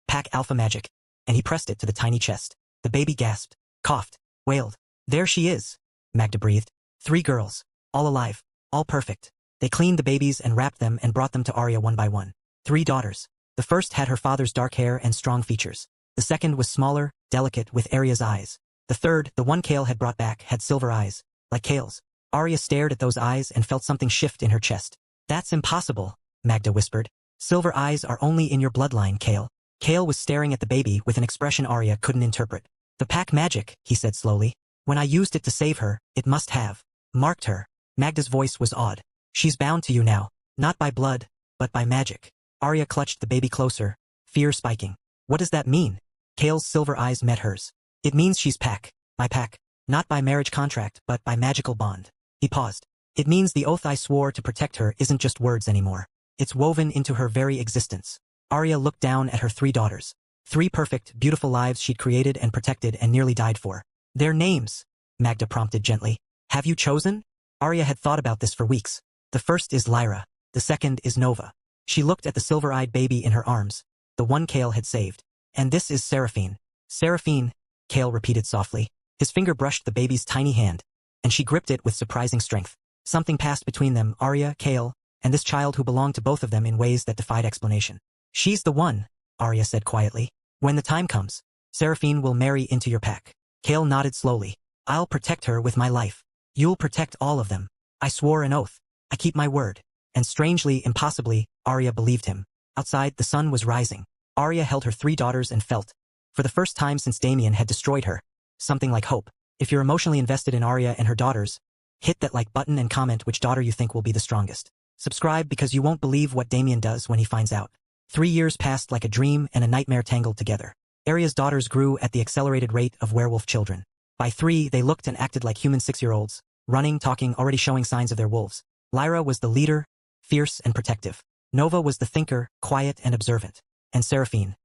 A: Pack alpha magic. And he pressed it to the tiny chest. The baby gasped, coughed, wailed. There she is, Magda breathed. 3 girls. All alive. All perfect. They cleaned the babies and wrapped them and brought them to Aria one by one. 3 daughters. The first had her father's dark hair and strong features. The second was smaller, delicate, with Aria's eyes. The third, the one Kael had brought back, had silver eyes, like Kael's. Aria stared at those eyes and felt something shift in her chest. That's impossible, Magda whispered. Silver eyes are only in your bloodline, Kael. Kael was staring at the baby with an expression Aria couldn't interpret. The pack magic, he said slowly. When I used it to save her, it must have marked her. Magda's voice was awed. She's bound to you now, not by blood, but by magic. Aria clutched the baby closer, fear spiking. What does that mean? Kael's silver eyes met hers. It means she's pack, my pack, not by marriage contract, but by magical bond. He paused. It means the oath I swore to protect her isn't just words anymore. It's woven into her very existence. Aria looked down at her 3 daughters. 3 perfect, beautiful lives she'd created and protected and nearly died for. Their names, Magda prompted gently. Have you chosen? Aria had thought about this for weeks. The first is Lyra. The second is Nova. She looked at the silver-eyed baby in her arms, the one Kael had saved. And this is Seraphine. Seraphine, Kael repeated softly. His finger brushed the baby's tiny hand, and she gripped it with surprising strength. Something passed between them, Aria, Kael, and this child who belonged to both of them in ways that defied explanation. She's the one, Aria said quietly. When the time comes, Seraphine will marry into your pack. Kael nodded slowly. I'll protect her with my life. You'll protect all of them. I swore an oath. I keep my word. And strangely, impossibly, Aria believed him. Outside, the sun was rising. Aria held her 3 daughters and felt, for the first time since Damien had destroyed her, something like hope. If you're emotionally invested in Aria and her daughters, hit that like button and comment which daughter you think will be the strongest. Subscribe because you won't believe what Damien does when he finds out. 3 years passed like a dream and a nightmare tangled together. Aria's daughters grew at the accelerated rate of werewolf children. By 3, they looked and acted like human 6-year-olds, running, talking, already showing signs of their wolves. Lyra was the leader, fierce and protective. Nova was the thinker, quiet and observant. And Seraphine.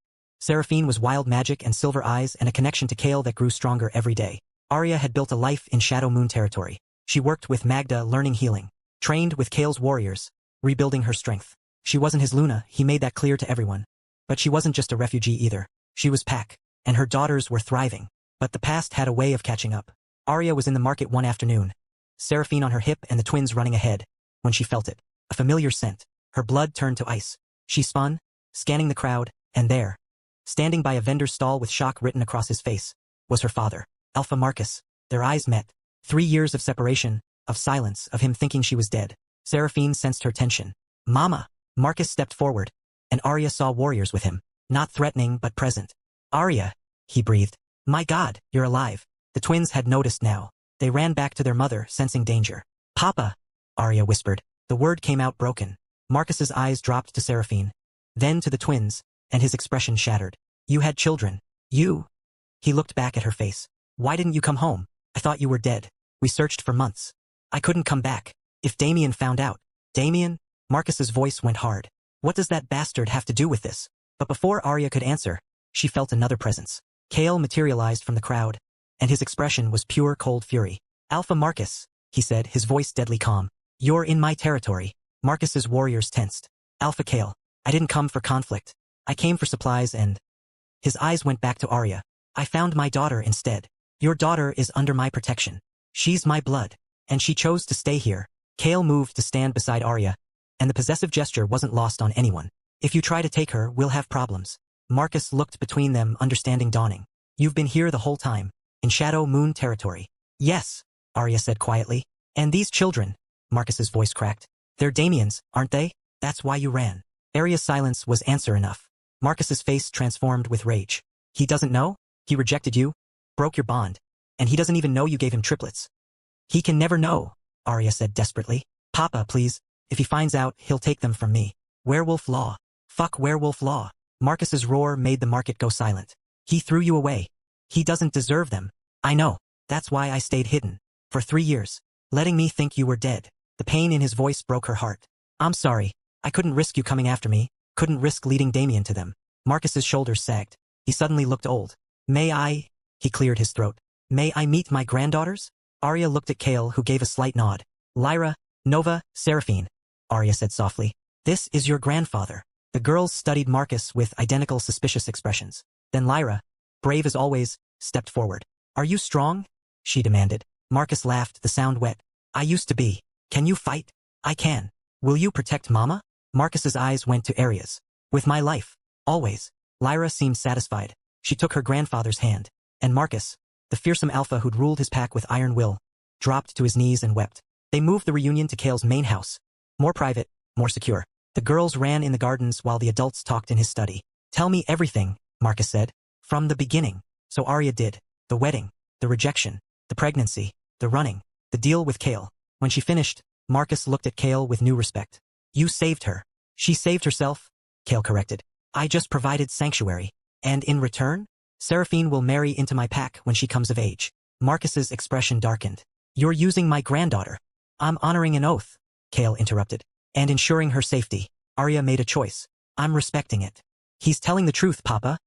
A: Seraphine was wild magic and silver eyes and a connection to Kael that grew stronger every day. Aria had built a life in Shadow Moon territory. She worked with Magda learning healing. Trained with Kael's warriors, rebuilding her strength. She wasn't his Luna, he made that clear to everyone. But she wasn't just a refugee either. She was Pack. And her daughters were thriving. But the past had a way of catching up. Aria was in the market one afternoon. Seraphine on her hip and the twins running ahead. When she felt it. A familiar scent. Her blood turned to ice. She spun, scanning the crowd, and there, standing by a vendor's stall with shock written across his face, was her father, Alpha Marcus. Their eyes met. 3 years of separation, of silence, of him thinking she was dead. Seraphine sensed her tension. Mama! Marcus stepped forward, and Aria saw warriors with him, not threatening but present. Aria, he breathed. My God, you're alive. The twins had noticed now. They ran back to their mother, sensing danger. Papa, Aria whispered. The word came out broken. Marcus's eyes dropped to Seraphine, then to the twins, and his expression shattered. You had children. You. He looked back at her face. Why didn't you come home? I thought you were dead. We searched for months. I couldn't come back. If Damien found out. Damien? Marcus's voice went hard. What does that bastard have to do with this? But before Aria could answer, she felt another presence. Kael materialized from the crowd, and his expression was pure cold fury. Alpha Marcus, he said, his voice deadly calm. You're in my territory. Marcus's warriors tensed. Alpha Kael, I didn't come for conflict. I came for supplies and... His eyes went back to Aria. I found my daughter instead. Your daughter is under my protection. She's my blood. And she chose to stay here. Kael moved to stand beside Aria, and the possessive gesture wasn't lost on anyone. If you try to take her, we'll have problems. Marcus looked between them, understanding dawning. You've been here the whole time, in Shadow Moon territory. Yes, Aria said quietly. And these children, Marcus's voice cracked. They're Damien's, aren't they? That's why you ran. Aria's silence was answer enough. Marcus's face transformed with rage. He doesn't know? He rejected you, broke your bond, and he doesn't even know you gave him triplets. He can never know, Aria said desperately. Papa, please, if he finds out, he'll take them from me. Werewolf law. Fuck werewolf law. Marcus's roar made the market go silent. He threw you away. He doesn't deserve them. I know. That's why I stayed hidden. For 3 years. Letting me think you were dead. The pain in his voice broke her heart. I'm sorry. I couldn't risk you coming after me. Couldn't risk leading Damien to them. Marcus's shoulders sagged. He suddenly looked old. May I? He cleared his throat. May I meet my granddaughters? Aria looked at Kael, who gave a slight nod. Lyra, Nova, Seraphine, Aria said softly. This is your grandfather. The girls studied Marcus with identical suspicious expressions. Then Lyra, brave as always, stepped forward. Are you strong? She demanded. Marcus laughed, the sound wet. I used to be. Can you fight? I can. Will you protect Mama? Marcus's eyes went to Aria's. With my life. Always. Lyra seemed satisfied. She took her grandfather's hand. And Marcus, the fearsome alpha who'd ruled his pack with iron will, dropped to his knees and wept. They moved the reunion to Kael's main house. More private, more secure. The girls ran in the gardens while the adults talked in his study. Tell me everything, Marcus said. From the beginning. So Aria did. The wedding, the rejection, the pregnancy, the running, the deal with Kael. When she finished, Marcus looked at Kael with new respect. You saved her. She saved herself, Kael corrected. I just provided sanctuary. And in return? Seraphine will marry into my pack when she comes of age. Marcus's expression darkened. You're using my granddaughter. I'm honoring an oath, Kael interrupted. And ensuring her safety. Aria made a choice. I'm respecting it. He's telling the truth, Papa,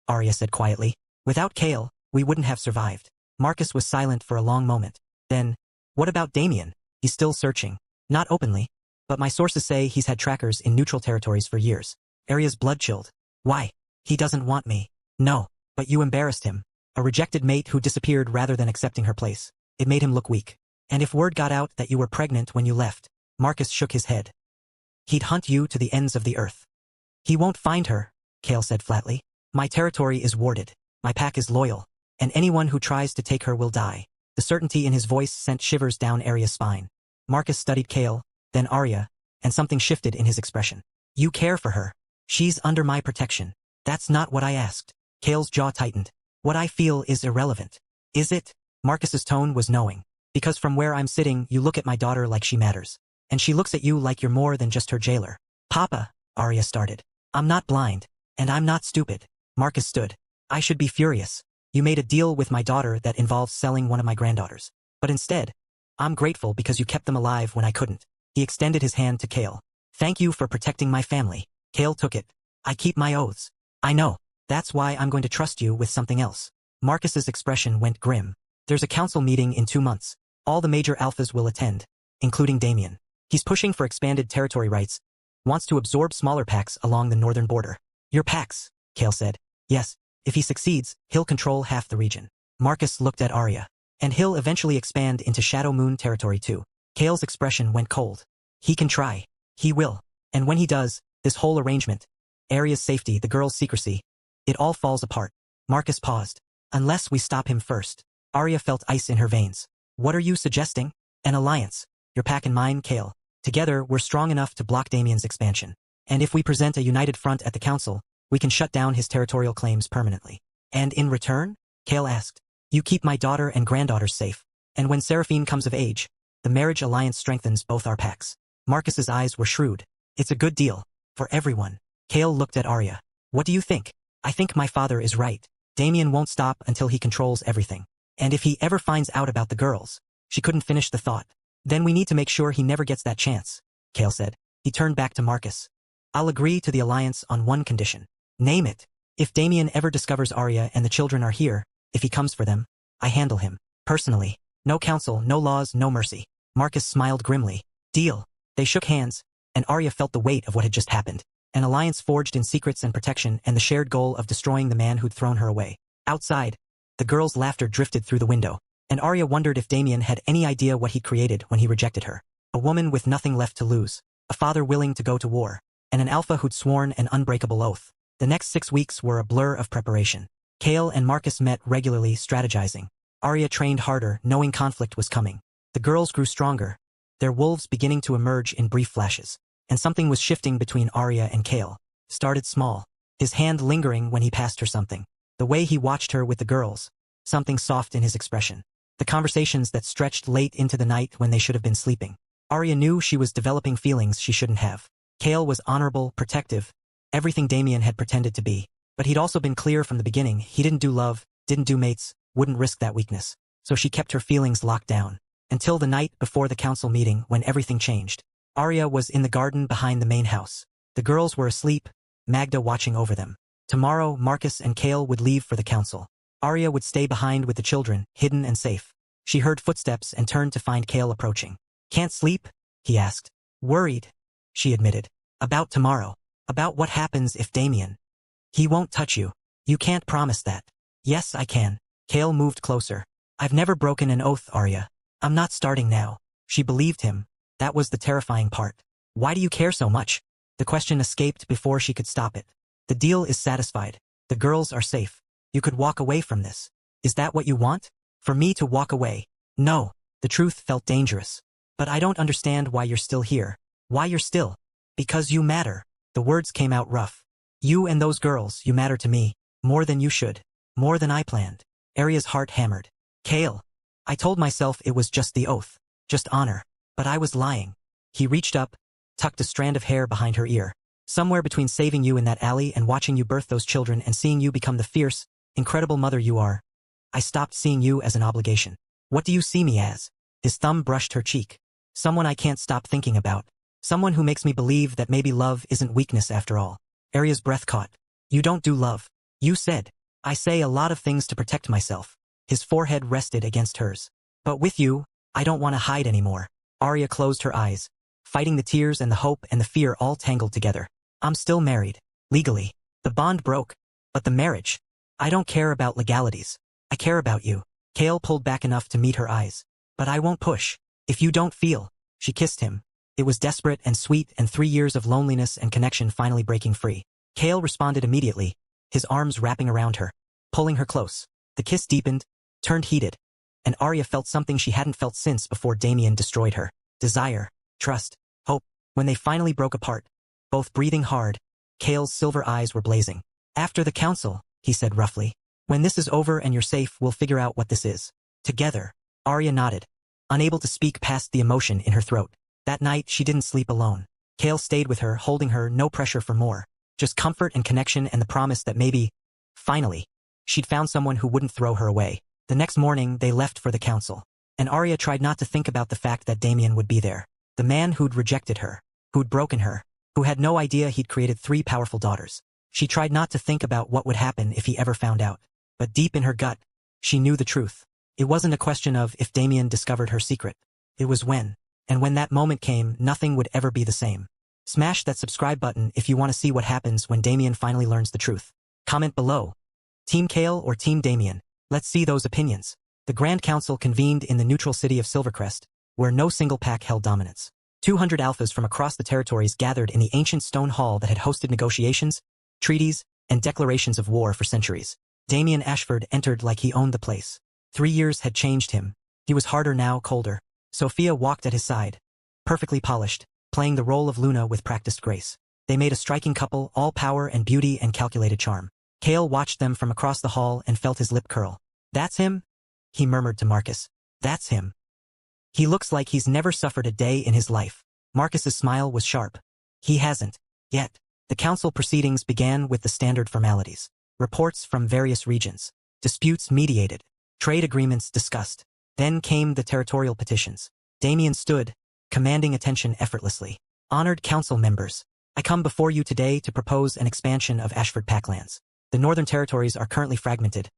A: Aria said quietly. Without Kael, we wouldn't have survived. Marcus was silent for a long moment. Then, what about Damien? He's still searching. Not openly. But my sources say he's had trackers in neutral territories for years. Aria's blood chilled. Why? He doesn't want me. No. But you embarrassed him. A rejected mate who disappeared rather than accepting her place. It made him look weak. And if word got out that you were pregnant when you left, Marcus shook his head. He'd hunt you to the ends of the earth. He won't find her, Kael said flatly. My territory is warded. My pack is loyal. And anyone who tries to take her will die. The certainty in his voice sent shivers down Aria's spine. Marcus studied Kael, then Aria, and something shifted in his expression. You care for her. She's under my protection. That's not what I asked. Kael's jaw tightened. What I feel is irrelevant. Is it? Marcus's tone was knowing. Because from where I'm sitting, you look at my daughter like she matters. And she looks at you like you're more than just her jailer. Papa, Aria started. I'm not blind. And I'm not stupid. Marcus stood. I should be furious. You made a deal with my daughter that involves selling one of my granddaughters. But instead, I'm grateful because you kept them alive when I couldn't. He extended his hand to Kael. Thank you for protecting my family. Kael took it. I keep my oaths. I know. That's why I'm going to trust you with something else. Marcus's expression went grim. There's a council meeting in 2 months. All the major alphas will attend, including Damien. He's pushing for expanded territory rights, wants to absorb smaller packs along the northern border. Your packs, Kael said. Yes, if he succeeds, he'll control half the region. Marcus looked at Aria. And he'll eventually expand into Shadow Moon territory too. Kael's expression went cold. He can try. He will. And when he does, this whole arrangement, Aria's safety, the girl's secrecy, it all falls apart. Marcus paused. Unless we stop him first. Aria felt ice in her veins. What are you suggesting? An alliance. Your pack and mine, Kael. Together, we're strong enough to block Damien's expansion. And if we present a united front at the council, we can shut down his territorial claims permanently. And in return? Kael asked. You keep my daughter and granddaughters safe. And when Seraphine comes of age, the marriage alliance strengthens both our packs. Marcus's eyes were shrewd. It's a good deal. For everyone. Kael looked at Aria. What do you think? I think my father is right. Damien won't stop until he controls everything. And if he ever finds out about the girls, she couldn't finish the thought. Then we need to make sure he never gets that chance, Kael said. He turned back to Marcus. I'll agree to the alliance on one condition. Name it. If Damien ever discovers Aria and the children are here, if he comes for them, I handle him. Personally. No council, no laws, no mercy. Marcus smiled grimly. Deal. They shook hands, and Aria felt the weight of what had just happened. An alliance forged in secrets and protection and the shared goal of destroying the man who'd thrown her away. Outside, the girls' laughter drifted through the window, and Aria wondered if Damien had any idea what he'd created when he rejected her. A woman with nothing left to lose, a father willing to go to war, and an alpha who'd sworn an unbreakable oath. The next 6 weeks were a blur of preparation. Kael and Marcus met regularly, strategizing. Aria trained harder, knowing conflict was coming. The girls grew stronger, their wolves beginning to emerge in brief flashes. And something was shifting between Aria and Kael. Started small, his hand lingering when he passed her something. The way he watched her with the girls, something soft in his expression. The conversations that stretched late into the night when they should have been sleeping. Aria knew she was developing feelings she shouldn't have. Kael was honorable, protective, everything Damien had pretended to be. But he'd also been clear from the beginning he didn't do love, didn't do mates, wouldn't risk that weakness. So she kept her feelings locked down. Until the night before the council meeting when everything changed. Aria was in the garden behind the main house. The girls were asleep, Magda watching over them. Tomorrow, Marcus and Kael would leave for the council. Aria would stay behind with the children, hidden and safe. She heard footsteps and turned to find Kael approaching. Can't sleep? He asked. Worried, she admitted. About tomorrow. About what happens if Damien. He won't touch you. You can't promise that. Yes, I can. Kael moved closer. I've never broken an oath, Aria. I'm not starting now. She believed him. That was the terrifying part. Why do you care so much? The question escaped before she could stop it. The deal is satisfied. The girls are safe. You could walk away from this. Is that what you want? For me to walk away? No. The truth felt dangerous. But I don't understand why you're still here. Why you're still? Because you matter. The words came out rough. You and those girls, you matter to me. More than you should. More than I planned. Aria's heart hammered. Kael. I told myself it was just the oath. Just honor. But I was lying. He reached up, tucked a strand of hair behind her ear. Somewhere between saving you in that alley and watching you birth those children and seeing you become the fierce, incredible mother you are, I stopped seeing you as an obligation. What do you see me as? His thumb brushed her cheek. Someone I can't stop thinking about. Someone who makes me believe that maybe love isn't weakness after all. Aria's breath caught. You don't do love. You said. I say a lot of things to protect myself. His forehead rested against hers. But with you, I don't want to hide anymore. Aria closed her eyes, fighting the tears and the hope and the fear all tangled together. I'm still married. Legally. The bond broke. But the marriage. I don't care about legalities. I care about you. Kael pulled back enough to meet her eyes. But I won't push. If you don't feel. She kissed him. It was desperate and sweet and 3 years of loneliness and connection finally breaking free. Kael responded immediately, his arms wrapping around her, pulling her close. The kiss deepened, turned heated. And Aria felt something she hadn't felt since before Damien destroyed her. Desire, trust, hope. When they finally broke apart, both breathing hard, Kael's silver eyes were blazing. After the council, he said roughly. When this is over and you're safe, we'll figure out what this is. Together. Aria nodded, unable to speak past the emotion in her throat. That night, she didn't sleep alone. Kael stayed with her, holding her, no pressure for more. Just comfort and connection and the promise that maybe, finally, she'd found someone who wouldn't throw her away. The next morning, they left for the council. And Aria tried not to think about the fact that Damien would be there. The man who'd rejected her. who'd broken her, who had no idea he'd created 3 powerful daughters. She tried not to think about what would happen if he ever found out. But deep in her gut, she knew the truth. It wasn't a question of if Damien discovered her secret. It was when. And when that moment came, nothing would ever be the same. Smash that subscribe button if you want to see what happens when Damien finally learns the truth. Comment below. Team Kael or Team Damien? Let's see those opinions. The Grand Council convened in the neutral city of Silvercrest, where no single pack held dominance. 200 alphas from across the territories gathered in the ancient stone hall that had hosted negotiations, treaties, and declarations of war for centuries. Damien Ashford entered like he owned the place. 3 years had changed him. He was harder now, colder. Sophia walked at his side, perfectly polished, playing the role of Luna with practiced grace. They made a striking couple, all power and beauty and calculated charm. Kael watched them from across the hall and felt his lip curl. "That's him?" he murmured to Marcus. "That's him. He looks like he's never suffered a day in his life." Marcus's smile was sharp. "He hasn't. Yet." The council proceedings began with the standard formalities. Reports from various regions. Disputes mediated. Trade agreements discussed. Then came the territorial petitions. Damien stood, commanding attention effortlessly. "Honored council members, I come before you today to propose an expansion of Ashford Packlands. The northern territories are currently fragmented.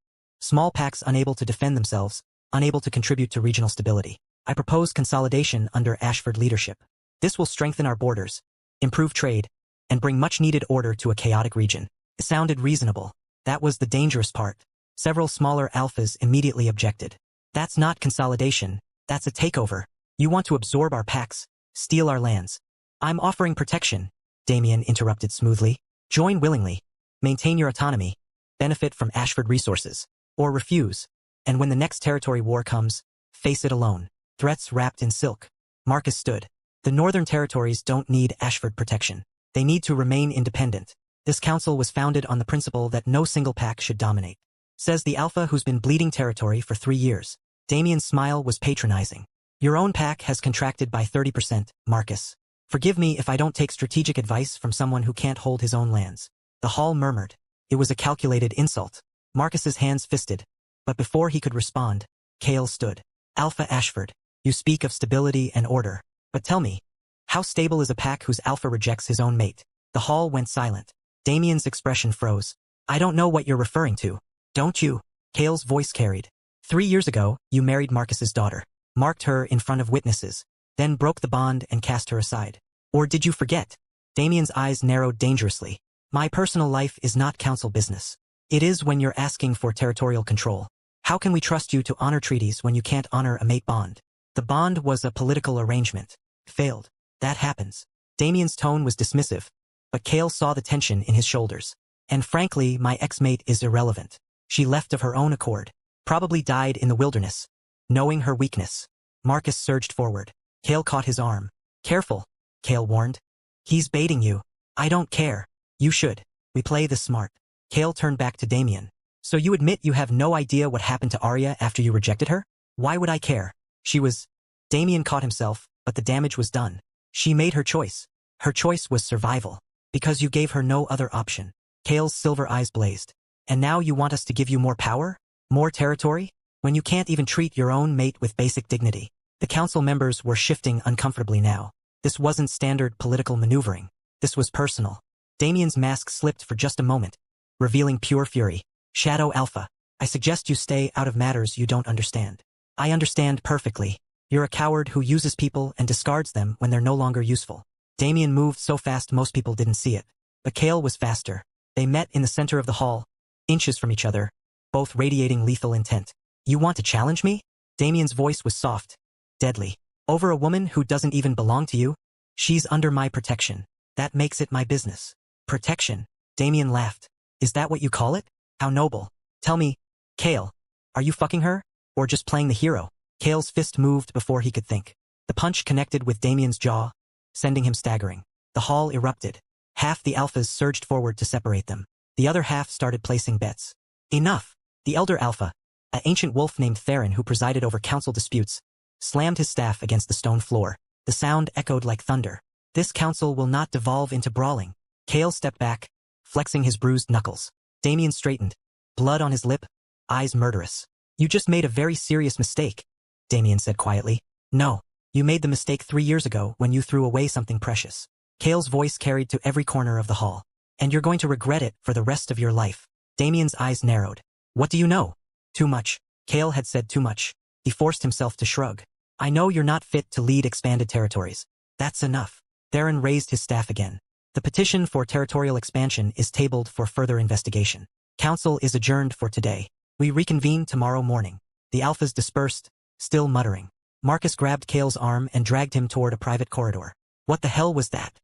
A: Small packs unable to defend themselves, unable to contribute to regional stability. I propose consolidation under Ashford leadership. This will strengthen our borders, improve trade, and bring much-needed order to a chaotic region." It sounded reasonable. That was the dangerous part. Several smaller alphas immediately objected. "That's not consolidation, that's a takeover. You want to absorb our packs, steal our lands." "I'm offering protection," Damien interrupted smoothly. "Join willingly, maintain your autonomy, benefit from Ashford resources, or refuse, and when the next territory war comes, face it alone." Threats wrapped in silk. Marcus stood. "The northern territories don't need Ashford protection. They need to remain independent. This council was founded on the principle that no single pack should dominate. Says the alpha who's been bleeding territory for 3 years. Damien's smile was patronizing. "Your own pack has contracted by 30%, Marcus. Forgive me if I don't take strategic advice from someone who can't hold his own lands." The hall murmured. It was a calculated insult. Marcus's hands fisted. But before he could respond, Kael stood. "Alpha Ashford, you speak of stability and order. But tell me, how stable is a pack whose alpha rejects his own mate?" The hall went silent. Damien's expression froze. "I don't know what you're referring to." "Don't you?" Kael's voice carried. 3 years ago, you married Marcus's daughter, marked her in front of witnesses, then broke the bond and cast her aside. Or did you forget?" Damien's eyes narrowed dangerously. "My personal life is not council business. It is when you're asking for territorial control. How can we trust you to honor treaties when you can't honor a mate bond?" "The bond was a political arrangement. Failed. That happens." Damien's tone was dismissive, but Kael saw the tension in his shoulders. "And frankly, my ex-mate is irrelevant. She left of her own accord. Probably died in the wilderness, knowing her weakness." Marcus surged forward. Kael caught his arm. "Careful," Kael warned. "He's baiting you." "I don't care. You should. We play this smart." Kael turned back to Damien. "So you admit you have no idea what happened to Aria after you rejected her?" "Why would I care? She was—" Damien caught himself, but the damage was done. "She made her choice. Her choice was survival. Because you gave her no other option." Kael's silver eyes blazed. "And now you want us to give you more power? More territory? When you can't even treat your own mate with basic dignity?" The council members were shifting uncomfortably now. This wasn't standard political maneuvering. This was personal. Damien's mask slipped for just a moment, revealing pure fury. "Shadow Alpha, I suggest you stay out of matters you don't understand." "I understand perfectly. You're a coward who uses people and discards them when they're no longer useful." Damien moved so fast most people didn't see it. But Kael was faster. They met in the center of the hall, inches from each other, both radiating lethal intent. "You want to challenge me?" Damien's voice was soft, deadly. "Over a woman who doesn't even belong to you? She's under my protection. That makes it my business." "Protection?" Damien laughed. "Is that what you call it? How noble. Tell me, Kael, are you fucking her? Or just playing the hero?" Kael's fist moved before he could think. The punch connected with Damien's jaw, sending him staggering. The hall erupted. Half the alphas surged forward to separate them. The other half started placing bets. "Enough!" The elder alpha, an ancient wolf named Theron who presided over council disputes, slammed his staff against the stone floor. The sound echoed like thunder. "This council will not devolve into brawling." Kael stepped back, flexing his bruised knuckles. Damien straightened, blood on his lip, eyes murderous. "You just made a very serious mistake," Damien said quietly. "No, you made the mistake 3 years ago when you threw away something precious." Kael's voice carried to every corner of the hall. And you're going to regret it for the rest of your life. Damien's eyes narrowed. What do you know? Too much. Kael had said too much. He forced himself to shrug. I know you're not fit to lead expanded territories. That's enough. Theron raised his staff again. The petition for territorial expansion is tabled for further investigation. Council is adjourned for today. We reconvene tomorrow morning. The alphas dispersed, still muttering. Marcus grabbed Kael's arm and dragged him toward a private corridor. What the hell was that?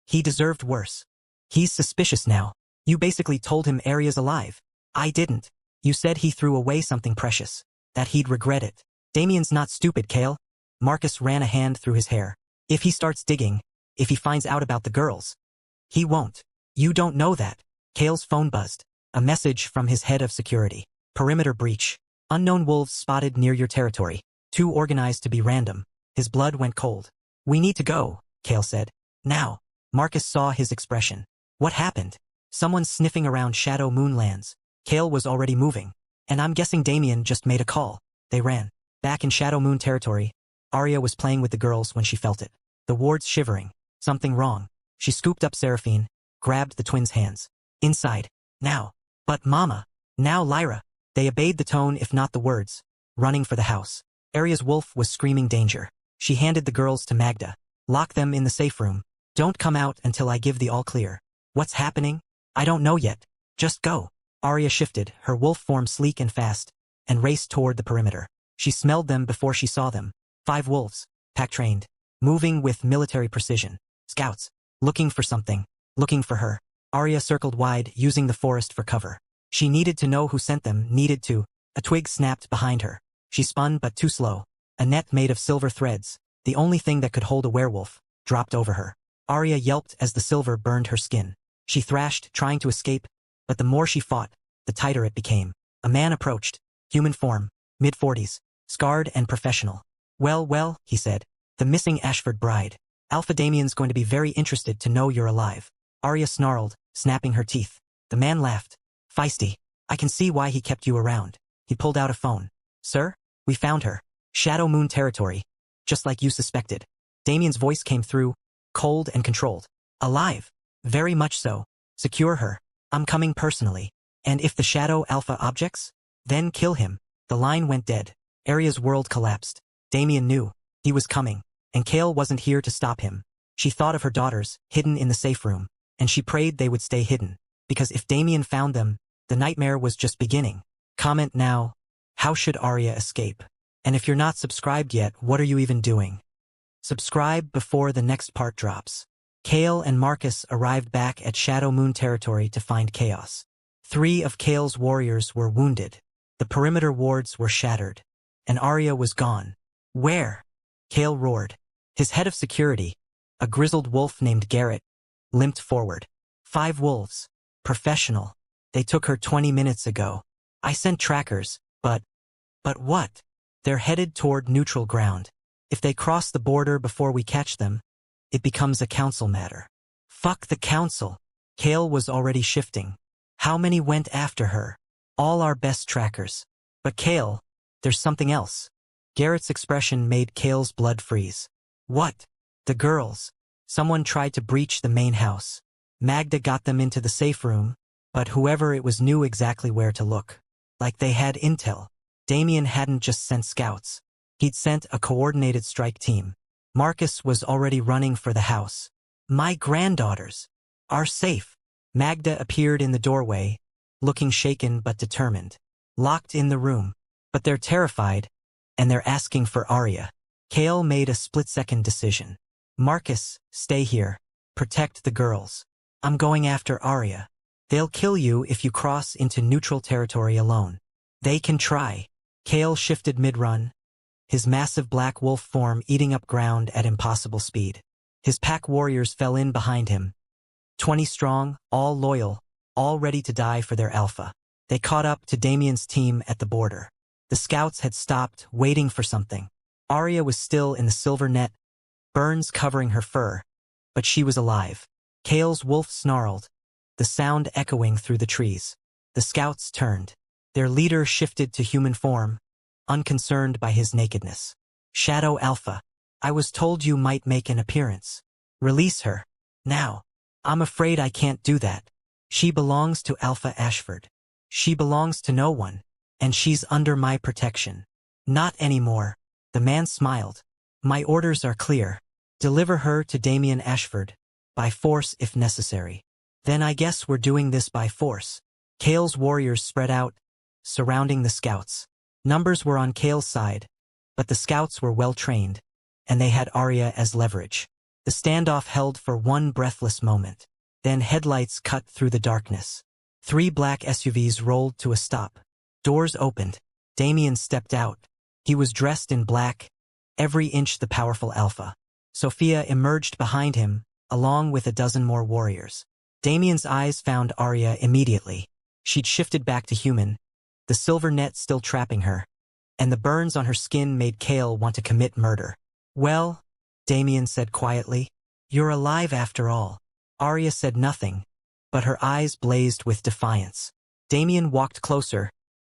A: He deserved worse. He's suspicious now. You basically told him Aria's alive. I didn't. You said he threw away something precious. That he'd regret it. Damien's not stupid, Kael. Marcus ran a hand through his hair. If he starts digging, if he finds out about the girls. He won't. You don't know that. Kael's phone buzzed. A message from his head of security. Perimeter breach. Unknown wolves spotted near your territory. Too organized to be random. His blood went cold. We need to go, Kael said. Now. Marcus saw his expression. What happened? Someone sniffing around Shadow Moonlands. Kael was already moving. And I'm guessing Damien just made a call. They ran. Back in Shadow Moon territory, Aria was playing with the girls when she felt it. The wards shivering. Something wrong. She scooped up Seraphine, grabbed the twins' hands. Inside. Now. But Mama. Now Lyra. They obeyed the tone if not the words. Running for the house. Aria's wolf was screaming danger. She handed the girls to Magda. Lock them in the safe room. Don't come out until I give the all clear. What's happening? I don't know yet. Just go. Aria shifted, her wolf form sleek and fast, and raced toward the perimeter. She smelled them before she saw them. 5 wolves, pack-trained, moving with military precision. Scouts, looking for something, looking for her. Aria circled wide, using the forest for cover. She needed to know who sent them, needed to. A twig snapped behind her. She spun but too slow. A net made of silver threads, the only thing that could hold a werewolf, dropped over her. Aria yelped as the silver burned her skin. She thrashed, trying to escape, but the more she fought, the tighter it became. A man approached. Human form, mid-40s, scarred and professional. Well, he said. The missing Ashford bride. Alpha Damien's going to be very interested to know you're alive. Aria snarled, snapping her teeth. The man laughed. Feisty. I can see why he kept you around. He pulled out a phone. Sir, we found her. Shadow Moon territory. Just like you suspected. Damien's voice came through, cold and controlled. Alive. Very much so. Secure her. I'm coming personally. And if the Shadow Alpha objects? Then kill him. The line went dead. Aria's world collapsed. Damien knew. He was coming. And Kael wasn't here to stop him. She thought of her daughters, hidden in the safe room. And she prayed they would stay hidden. Because if Damien found them, the nightmare was just beginning. Comment now. How should Aria escape? And if you're not subscribed yet, what are you even doing? Subscribe before the next part drops. Kael and Marcus arrived back at Shadow Moon territory to find chaos. 3 of Kael's warriors were wounded. The perimeter wards were shattered. And Aria was gone. Where? Kael roared. His head of security, a grizzled wolf named Garrett, limped forward. 5 wolves. Professional. They took her 20 minutes ago. I sent trackers, but what? They're headed toward neutral ground. If they cross the border before we catch them, it becomes a council matter. Fuck the council. Kael was already shifting. How many went after her? All our best trackers. But Kael, there's something else. Garrett's expression made Kael's blood freeze. What? The girls. Someone tried to breach the main house. Magda got them into the safe room, but whoever it was knew exactly where to look. Like they had intel. Damien hadn't just sent scouts. He'd sent a coordinated strike team. Marcus was already running for the house. My granddaughters are safe. Magda appeared in the doorway, looking shaken but determined. Locked in the room. But they're terrified, and they're asking for Aria. Kael made a split-second decision. Marcus, stay here. Protect the girls. I'm going after Aria. They'll kill you if you cross into neutral territory alone. They can try. Kael shifted mid-run, his massive black wolf form eating up ground at impossible speed. His pack warriors fell in behind him. 20 strong, all loyal, all ready to die for their alpha. They caught up to Damien's team at the border. The scouts had stopped, waiting for something. Aria was still in the silver net, burns covering her fur, but she was alive. Kael's wolf snarled, the sound echoing through the trees. The scouts turned. Their leader shifted to human form, unconcerned by his nakedness. Shadow Alpha, I was told you might make an appearance. Release her. Now, I'm afraid I can't do that. She belongs to Alpha Ashford. She belongs to no one, and she's under my protection. Not anymore. The man smiled. My orders are clear. Deliver her to Damien Ashford, by force if necessary. Then I guess we're doing this by force. Kael's warriors spread out, surrounding the scouts. Numbers were on Kael's side, but the scouts were well trained, and they had Aria as leverage. The standoff held for one breathless moment. Then headlights cut through the darkness. 3 black SUVs rolled to a stop. Doors opened. Damien stepped out. He was dressed in black, every inch the powerful Alpha. Sophia emerged behind him, along with a dozen more warriors. Damien's eyes found Aria immediately. She'd shifted back to human, the silver net still trapping her, and the burns on her skin made Kael want to commit murder. Well, Damien said quietly, you're alive after all. Aria said nothing, but her eyes blazed with defiance. Damien walked closer,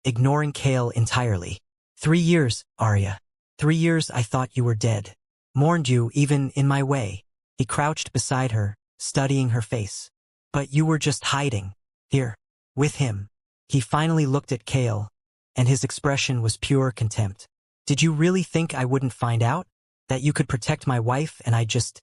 A: ignoring Kael entirely. 3 years, Aria. 3 years I thought you were dead. Mourned you even in my way. He crouched beside her, studying her face. But you were just hiding. Here. With him. He finally looked at Kael, and his expression was pure contempt. Did you really think I wouldn't find out? That you could protect my wife and I just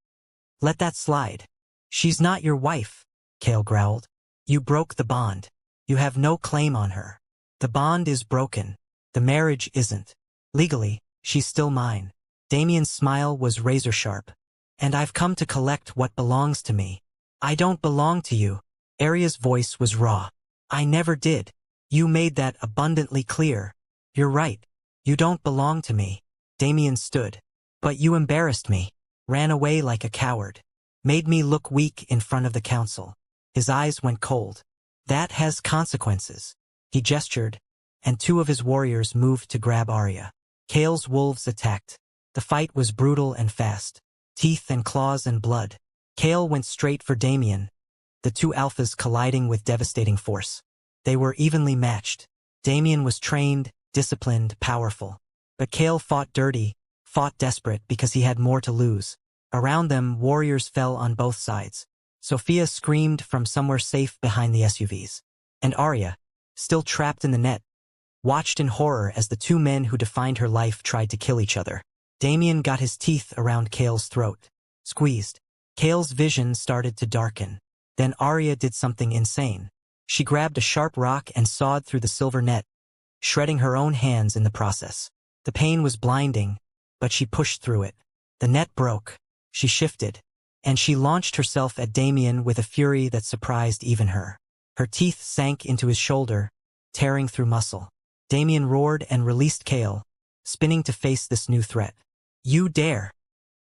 A: let that slide? She's not your wife, Kael growled. You broke the bond. You have no claim on her. The bond is broken. The marriage isn't. Legally, she's still mine. Damien's smile was razor-sharp. And I've come to collect what belongs to me. I don't belong to you. Aria's voice was raw. I never did. You made that abundantly clear. You're right. You don't belong to me. Damien stood. But you embarrassed me. Ran away like a coward. Made me look weak in front of the council. His eyes went cold. That has consequences. He gestured, and 2 of his warriors moved to grab Aria. Kael's wolves attacked. The fight was brutal and fast. Teeth and claws and blood. Kael went straight for Damien, the 2 alphas colliding with devastating force. They were evenly matched. Damien was trained, disciplined, powerful. But Kael fought dirty, fought desperate because he had more to lose. Around them, warriors fell on both sides. Sophia screamed from somewhere safe behind the SUVs. And Aria, still trapped in the net, watched in horror as the 2 men who defined her life tried to kill each other. Damien got his teeth around Kael's throat. Squeezed. Kael's vision started to darken. Then Aria did something insane. She grabbed a sharp rock and sawed through the silver net, shredding her own hands in the process. The pain was blinding, but she pushed through it. The net broke. She shifted, and she launched herself at Damien with a fury that surprised even her. Her teeth sank into his shoulder, tearing through muscle. Damien roared and released Kael, spinning to face this new threat. You dare.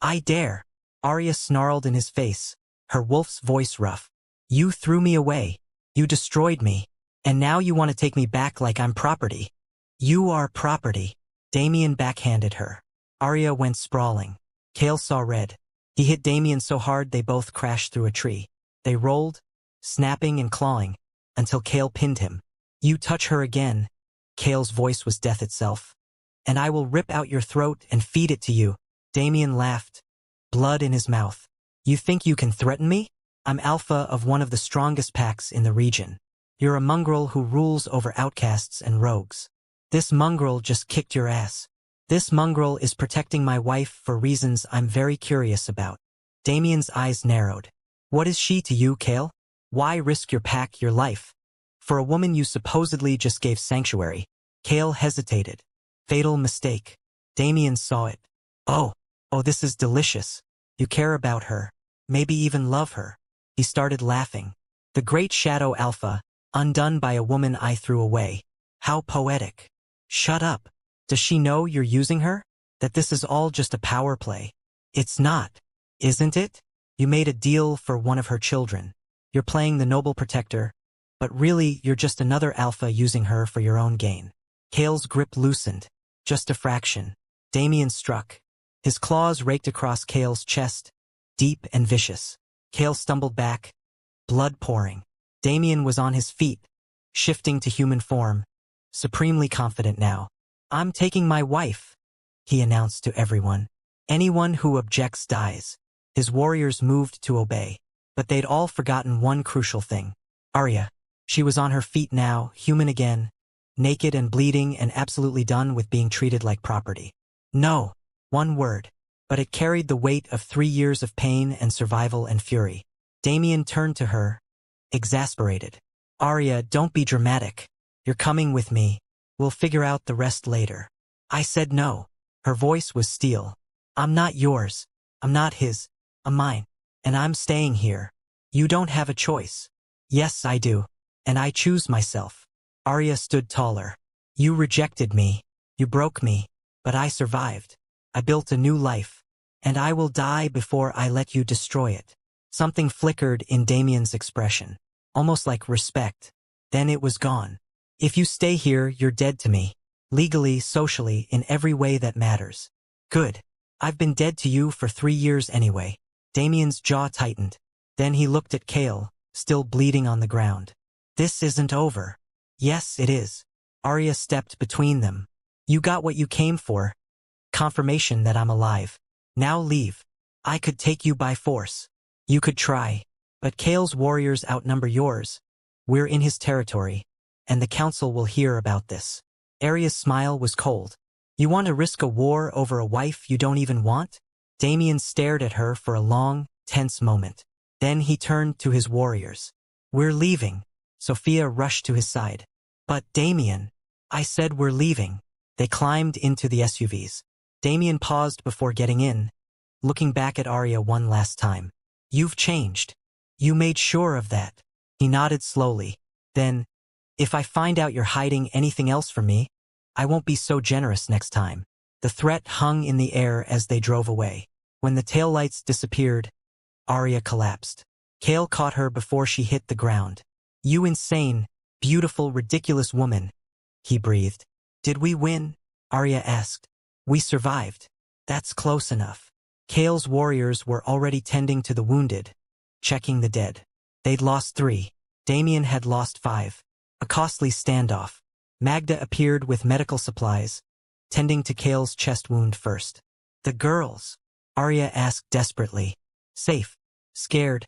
A: I dare. Aria snarled in his face, her wolf's voice rough. You threw me away. You destroyed me. And now you want to take me back like I'm property. You are property. Damien backhanded her. Aria went sprawling. Kael saw red. He hit Damien so hard they both crashed through a tree. They rolled, snapping and clawing, until Kael pinned him. You touch her again. Kael's voice was death itself. And I will rip out your throat and feed it to you. Damien laughed, blood in his mouth. You think you can threaten me? I'm alpha of one of the strongest packs in the region. You're a mongrel who rules over outcasts and rogues. This mongrel just kicked your ass. This mongrel is protecting my wife for reasons I'm very curious about. Damien's eyes narrowed. What is she to you, Kael? Why risk your pack, your life? For a woman you supposedly just gave sanctuary. Kael hesitated. Fatal mistake. Damien saw it. Oh, this is delicious. You care about her. Maybe even love her. He started laughing. The great shadow alpha, undone by a woman I threw away. How poetic. Shut up. Does she know you're using her? That this is all just a power play? It's not. Isn't it? You made a deal for one of her children. You're playing the noble protector, but really you're just another alpha using her for your own gain. Kael's grip loosened. Just a fraction. Damien struck. His claws raked across Kael's chest, deep and vicious. Kael stumbled back, blood pouring. Damien was on his feet, shifting to human form, supremely confident now. I'm taking my wife, he announced to everyone. Anyone who objects dies. His warriors moved to obey. But they'd all forgotten one crucial thing. Aria. She was on her feet now, human again, naked and bleeding and absolutely done with being treated like property. No. One word. But it carried the weight of 3 years of pain and survival and fury. Damien turned to her, exasperated. Aria, don't be dramatic. You're coming with me. We'll figure out the rest later. I said no. Her voice was steel. I'm not yours. I'm not his. I'm mine. And I'm staying here. You don't have a choice. Yes, I do. And I choose myself. Aria stood taller. You rejected me. You broke me. But I survived. I built a new life. And I will die before I let you destroy it. Something flickered in Damien's expression. Almost like respect. Then it was gone. If you stay here, you're dead to me. Legally, socially, in every way that matters. Good. I've been dead to you for 3 years anyway. Damien's jaw tightened. Then he looked at Kael, still bleeding on the ground. This isn't over. Yes, it is. Aria stepped between them. You got what you came for. Confirmation that I'm alive. Now leave. I could take you by force. You could try. But Kael's warriors outnumber yours. We're in his territory. And the council will hear about this. Aria's smile was cold. You want to risk a war over a wife you don't even want? Damien stared at her for a long, tense moment. Then he turned to his warriors. We're leaving. Sophia rushed to his side. But Damien, I said we're leaving. They climbed into the SUVs. Damien paused before getting in, looking back at Aria one last time. You've changed. You made sure of that. He nodded slowly. Then, if I find out you're hiding anything else from me, I won't be so generous next time. The threat hung in the air as they drove away. When the taillights disappeared, Aria collapsed. Kael caught her before she hit the ground. You insane, beautiful, ridiculous woman, he breathed. Did we win? Aria asked. We survived. That's close enough. Kael's warriors were already tending to the wounded, checking the dead. They'd lost 3. Damien had lost 5. A costly standoff. Magda appeared with medical supplies, tending to Kael's chest wound first. The girls? Aria asked desperately. Safe. Scared.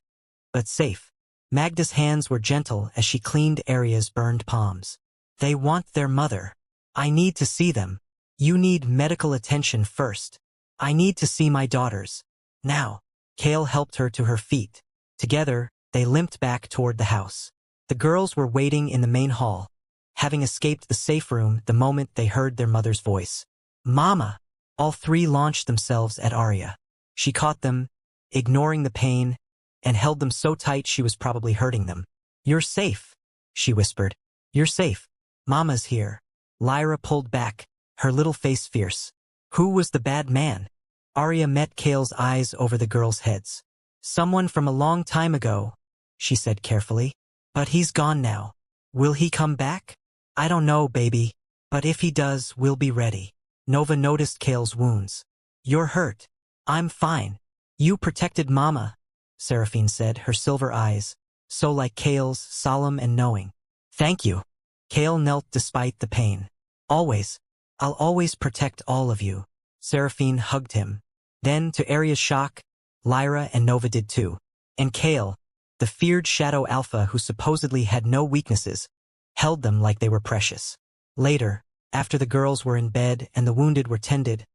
A: But safe. Magda's hands were gentle as she cleaned Aria's burned palms. They want their mother. I need to see them. You need medical attention first. I need to see my daughters. Now. Kael helped her to her feet. Together, they limped back toward the house. The girls were waiting in the main hall, having escaped the safe room the moment they heard their mother's voice. Mama! All 3 launched themselves at Aria. She caught them, ignoring the pain, and held them so tight she was probably hurting them. You're safe, she whispered. You're safe. Mama's here. Lyra pulled back, her little face fierce. Who was the bad man? Aria met Kael's eyes over the girls' heads. Someone from a long time ago, she said carefully. But he's gone now. Will he come back? I don't know, baby. But if he does, we'll be ready. Nova noticed Kael's wounds. You're hurt. I'm fine. You protected Mama, Seraphine said, her silver eyes, so like Kael's, solemn and knowing. Thank you. Kael knelt despite the pain. Always. I'll always protect all of you. Seraphine hugged him. Then, to Aria's shock, Lyra and Nova did too. And Kael, the feared Shadow Alpha who supposedly had no weaknesses, held them like they were precious. Later, after the girls were in bed and the wounded were tended,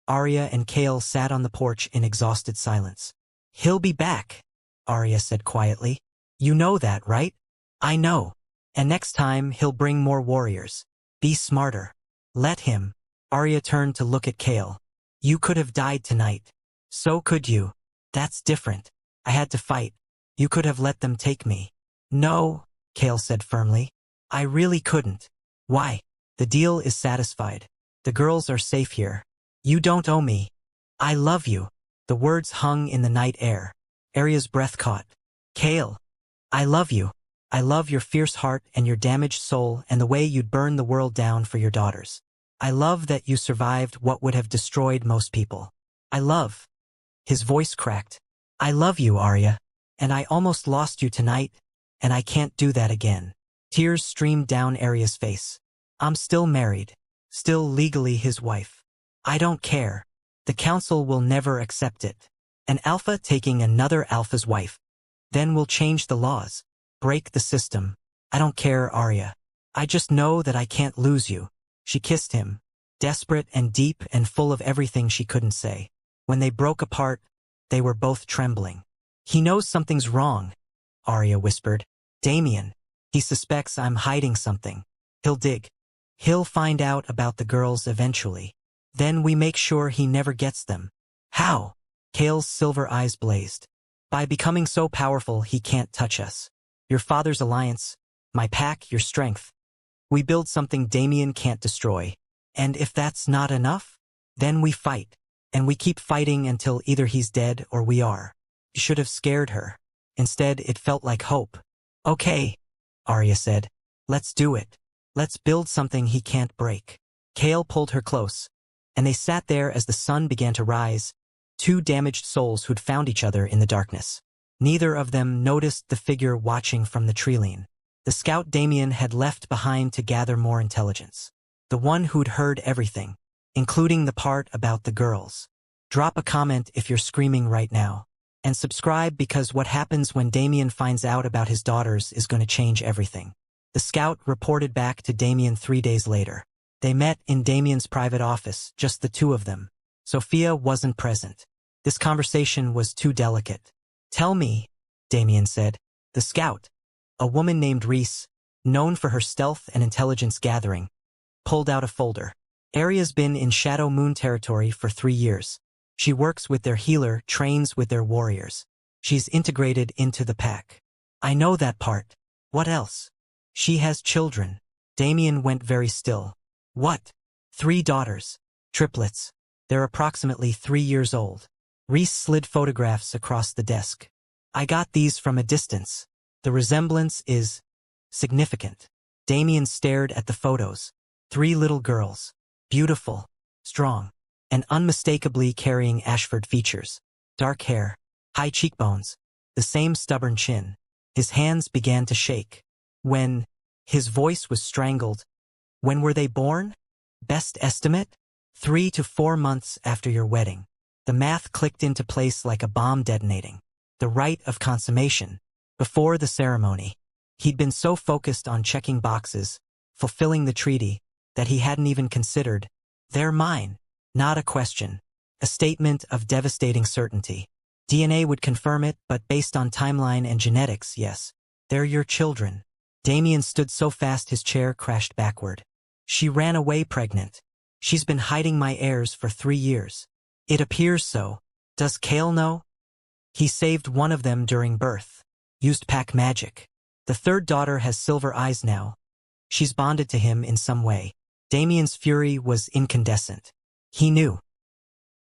A: Aria and Kael sat on the porch in exhausted silence. He'll be back, Aria said quietly. You know that, right? I know. And next time he'll bring more warriors. Be smarter. Let him. Aria turned to look at Kael. You could have died tonight. So could you. That's different. I had to fight. You could have let them take me. No, Kael said firmly. I really couldn't. Why? The deal is satisfied. The girls are safe here. You don't owe me. I love you. The words hung in the night air. Aria's breath caught. Kael. I love you. I love your fierce heart and your damaged soul and the way you'd burn the world down for your daughters. I love that you survived what would have destroyed most people. I love. His voice cracked. I love you, Aria. And I almost lost you tonight, and I can't do that again. Tears streamed down Aria's face. I'm still married. Still legally his wife. I don't care. The council will never accept it. An alpha taking another alpha's wife. Then we'll change the laws. Break the system. I don't care, Aria. I just know that I can't lose you. She kissed him, desperate and deep and full of everything she couldn't say. When they broke apart, they were both trembling. He knows something's wrong, Aria whispered. Damien. He suspects I'm hiding something. He'll dig. He'll find out about the girls eventually. Then we make sure he never gets them. How? Kael's silver eyes blazed. By becoming so powerful he can't touch us. Your father's alliance, my pack, your strength. We build something Damien can't destroy. And if that's not enough, then we fight. And we keep fighting until either he's dead or we are. You should have scared her. Instead, it felt like hope. Okay, Aria said. Let's do it. Let's build something he can't break. Kael pulled her close, and they sat there as the sun began to rise, two damaged souls who'd found each other in the darkness. Neither of them noticed the figure watching from the treeline. The scout Damien had left behind to gather more intelligence. The one who'd heard everything, including the part about the girls. Drop a comment if you're screaming right now. And subscribe because what happens when Damien finds out about his daughters is going to change everything. The scout reported back to Damien 3 days later. They met in Damien's private office, just the two of them. Sophia wasn't present. This conversation was too delicate. Tell me, Damien said. The scout, a woman named Reese, known for her stealth and intelligence gathering, pulled out a folder. Aria's been in Shadow Moon territory for 3 years. She works with their healer, trains with their warriors. She's integrated into the pack. I know that part. What else? She has children. Damien went very still. What? 3 daughters. Triplets. They're approximately 3 years old. Reese slid photographs across the desk. I got these from a distance. The resemblance is significant. Damien stared at the photos. 3 little girls. Beautiful, strong, and unmistakably carrying Ashford features. Dark hair, high cheekbones, the same stubborn chin. His hands began to shake. His voice was strangled. When were they born? Best estimate? 3 to 4 months after your wedding. The math clicked into place like a bomb detonating. The rite of consummation. Before the ceremony, he'd been so focused on checking boxes, fulfilling the treaty, that he hadn't even considered, they're mine. Not a question. A statement of devastating certainty. DNA would confirm it, but based on timeline and genetics, yes. They're your children. Damien stood so fast his chair crashed backward. She ran away pregnant. She's been hiding my heirs for 3 years. It appears so. Does Kael know? He saved one of them during birth. Used pack magic. The 3rd daughter has silver eyes now. She's bonded to him in some way. Damien's fury was incandescent. He knew.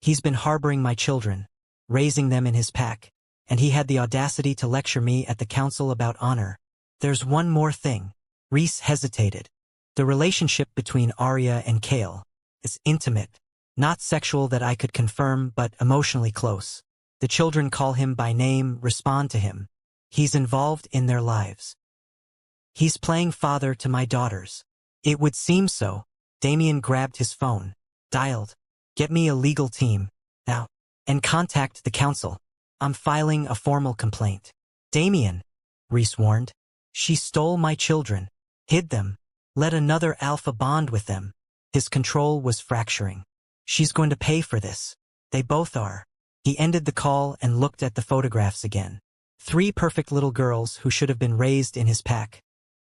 A: He's been harboring my children, raising them in his pack, and he had the audacity to lecture me at the council about honor. There's one more thing. Reese hesitated. The relationship between Aria and Kael is intimate, not sexual that I could confirm, but emotionally close. The children call him by name, respond to him. He's involved in their lives. He's playing father to my daughters. It would seem so. Damien grabbed his phone, dialed. Get me a legal team, now, and contact the council. I'm filing a formal complaint. Damien, Reese warned. She stole my children, hid them, let another alpha bond with them. His control was fracturing. She's going to pay for this. They both are. He ended the call and looked at the photographs again. 3 perfect little girls who should have been raised in his pack,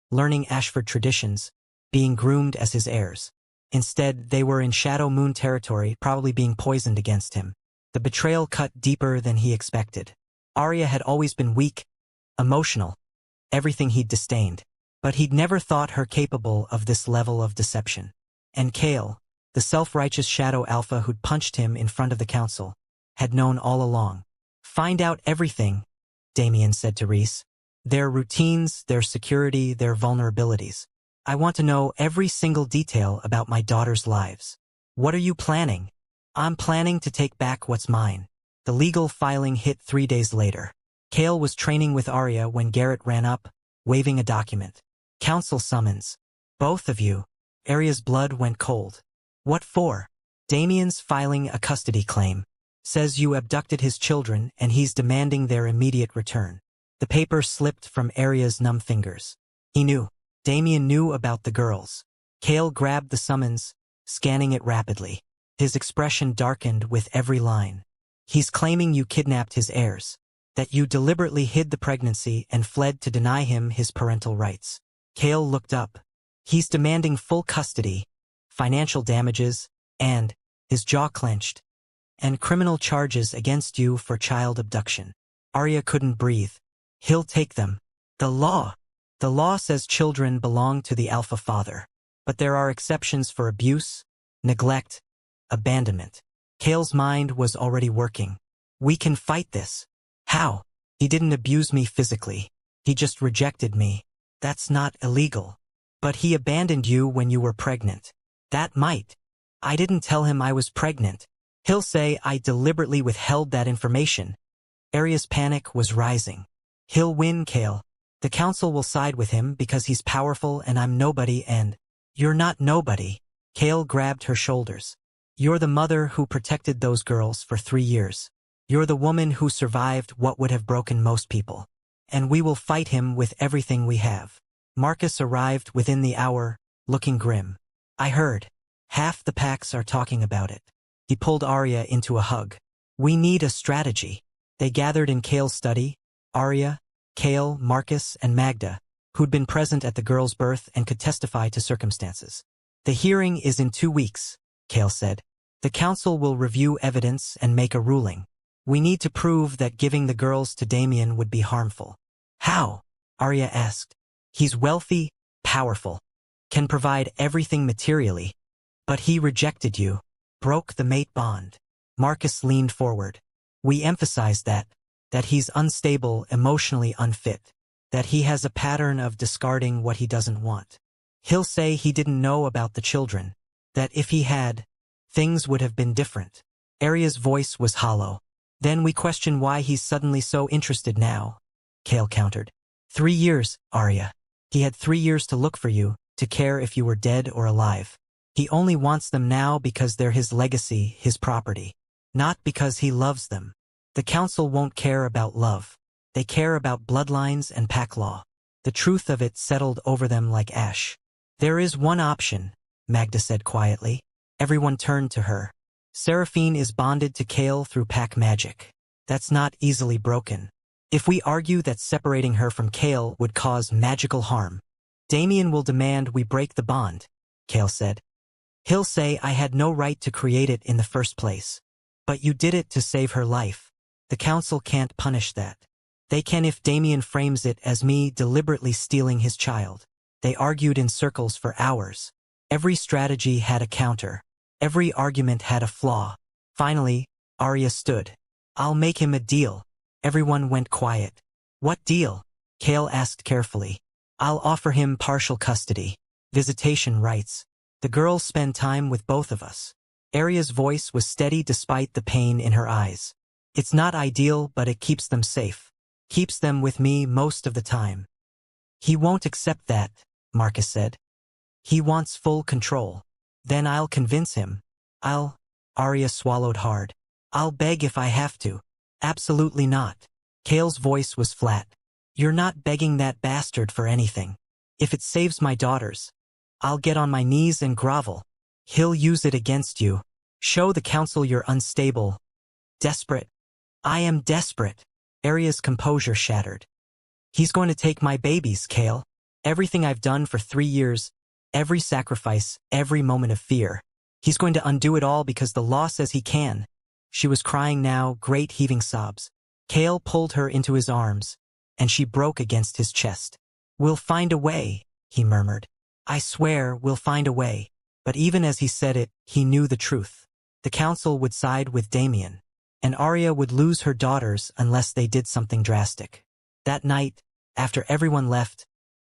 A: learning Ashford traditions, being groomed as his heirs. Instead, they were in Shadow Moon territory, probably being poisoned against him. The betrayal cut deeper than he expected. Aria had always been weak, emotional, everything he'd disdained. But he'd never thought her capable of this level of deception. And Kael, the self-righteous shadow alpha who'd punched him in front of the council, had known all along. Find out everything, Damien said to Reese. Their routines, their security, their vulnerabilities. I want to know every single detail about my daughters' lives. What are you planning? I'm planning to take back what's mine. The legal filing hit 3 days later. Kael was training with Aria when Garrett ran up, waving a document. Council summons. Both of you. Aria's blood went cold. What for? Damien's filing a custody claim. Says you abducted his children and he's demanding their immediate return. The paper slipped from Aria's numb fingers. He knew. Damien knew about the girls. Kael grabbed the summons, scanning it rapidly. His expression darkened with every line. He's claiming you kidnapped his heirs, that you deliberately hid the pregnancy and fled to deny him his parental rights. Kael looked up. He's demanding full custody, financial damages, and, his jaw clenched, and criminal charges against you for child abduction. Aria couldn't breathe. He'll take them. The law. The law says children belong to the alpha father. But there are exceptions for abuse, neglect, abandonment. Kael's mind was already working. We can fight this. How? He didn't abuse me physically. He just rejected me. That's not illegal. But he abandoned you when you were pregnant. That might. I didn't tell him I was pregnant. He'll say I deliberately withheld that information. Aria's panic was rising. He'll win, Kael. The council will side with him because he's powerful and I'm nobody and… You're not nobody. Kael grabbed her shoulders. You're the mother who protected those girls for 3 years. You're the woman who survived what would have broken most people. And we will fight him with everything we have. Marcus arrived within the hour, looking grim. I heard. Half the packs are talking about it. He pulled Aria into a hug. We need a strategy. They gathered in Kael's study, Aria, Kael, Marcus, and Magda, who'd been present at the girl's birth and could testify to circumstances. The hearing is in 2 weeks, Kael said. The council will review evidence and make a ruling. We need to prove that giving the girls to Damien would be harmful. How? Aria asked. He's wealthy, powerful, can provide everything materially. But he rejected you, broke the mate bond. Marcus leaned forward. We emphasize that he's unstable, emotionally unfit, that he has a pattern of discarding what he doesn't want. He'll say he didn't know about the children, that if he had, things would have been different. Aria's voice was hollow. Then we question why he's suddenly so interested now, Kael countered. 3 years, Aria. He had 3 years to look for you, to care if you were dead or alive. He only wants them now because they're his legacy, his property. Not because he loves them. The council won't care about love. They care about bloodlines and pack law. The truth of it settled over them like ash. There is one option, Magda said quietly. Everyone turned to her. Seraphine is bonded to Kael through pack magic. That's not easily broken. If we argue that separating her from Kael would cause magical harm, Damien will demand we break the bond, Kael said. He'll say I had no right to create it in the first place. But you did it to save her life. The council can't punish that. They can if Damien frames it as me deliberately stealing his child. They argued in circles for hours. Every strategy had a counter. Every argument had a flaw. Finally, Aria stood. I'll make him a deal. Everyone went quiet. What deal? Kael asked carefully. I'll offer him partial custody. Visitation rights. The girls spend time with both of us. Aria's voice was steady despite the pain in her eyes. It's not ideal, but it keeps them safe. Keeps them with me most of the time. He won't accept that, Marcus said. He wants full control. Then I'll convince him. Aria swallowed hard. I'll beg if I have to. Absolutely not. Kael's voice was flat. You're not begging that bastard for anything. If it saves my daughters, I'll get on my knees and grovel. He'll use it against you. Show the council you're unstable. Desperate. I am desperate. Aria's composure shattered. He's going to take my babies, Kael. Everything I've done for 3 years, every sacrifice, every moment of fear. He's going to undo it all because the law says he can. She was crying now, great heaving sobs. Kael pulled her into his arms, and she broke against his chest. We'll find a way, he murmured. I swear we'll find a way. But even as he said it, he knew the truth. The council would side with Damien, and Aria would lose her daughters unless they did something drastic. That night, after everyone left,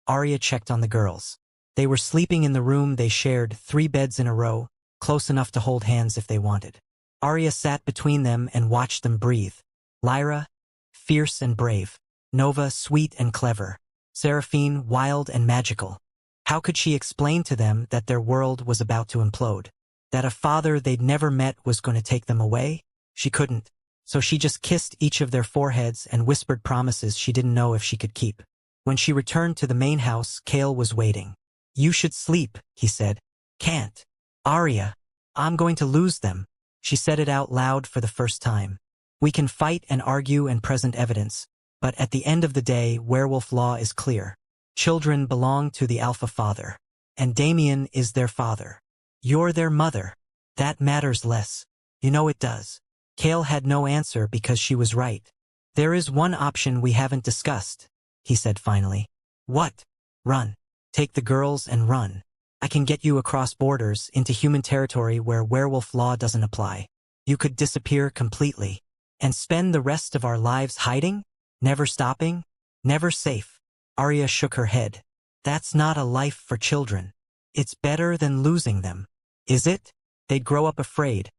A: Aria checked on the girls. They were sleeping in the room they shared, 3 beds in a row, close enough to hold hands if they wanted. Aria sat between them and watched them breathe. Lyra, fierce and brave. Nova, sweet and clever. Seraphine, wild and magical. How could she explain to them that their world was about to implode? That a father they'd never met was going to take them away? She couldn't. so she just kissed each of their foreheads and whispered promises she didn't know if she could keep. When she returned to the main house, Kael was waiting. "You should sleep," he said. "Can't. Aria, I'm going to lose them." She said it out loud for the first time. "We can fight and argue and present evidence, but at the end of the day, werewolf law is clear. Children belong to the alpha father, and Damien is their father. You're their mother. That matters less. You know it does." Kael had no answer because she was right. "There is one option we haven't discussed," he said finally. "What?" "Run. Take the girls and run. I can get you across borders into human territory where werewolf law doesn't apply. You could disappear completely. And spend the rest of our lives hiding? Never stopping? Never safe." Aria shook her head. "That's not a life for children. It's better than losing them." "Is it?" "They'd grow up afraid,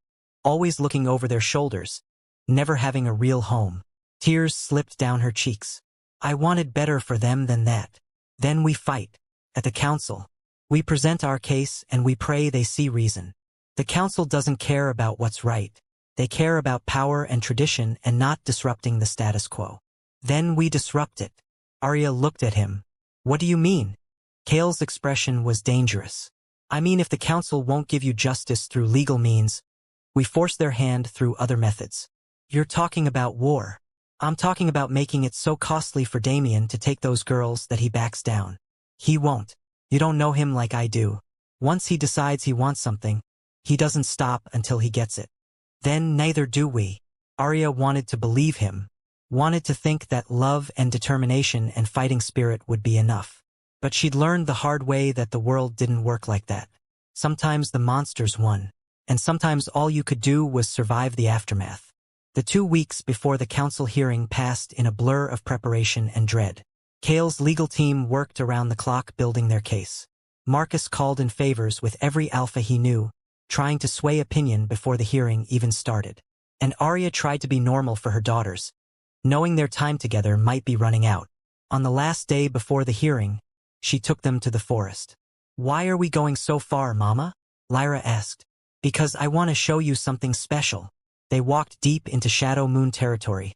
A: always looking over their shoulders, never having a real home." Tears slipped down her cheeks. "I wanted better for them than that. Then we fight. At the council. We present our case and we pray they see reason. The council doesn't care about what's right. They care about power and tradition and not disrupting the status quo. Then we disrupt it." Aria looked at him. "What do you mean?" Kael's expression was dangerous. "I mean, if the council won't give you justice through legal means, we force their hand through other methods." "You're talking about war." "I'm talking about making it so costly for Damien to take those girls that he backs down." "He won't. You don't know him like I do. Once he decides he wants something, he doesn't stop until he gets it." "Then neither do we." Aria wanted to believe him, wanted to think that love and determination and fighting spirit would be enough. But she'd learned the hard way that the world didn't work like that. Sometimes the monsters won, and sometimes all you could do was survive the aftermath. The 2 weeks before the council hearing passed in a blur of preparation and dread. Kael's legal team worked around the clock building their case. Marcus called in favors with every alpha he knew, trying to sway opinion before the hearing even started. And Aria tried to be normal for her daughters, knowing their time together might be running out. On the last day before the hearing, she took them to the forest. "Why are we going so far, Mama?" Lyra asked. "Because I want to show you something special." They walked deep into Shadow Moon territory,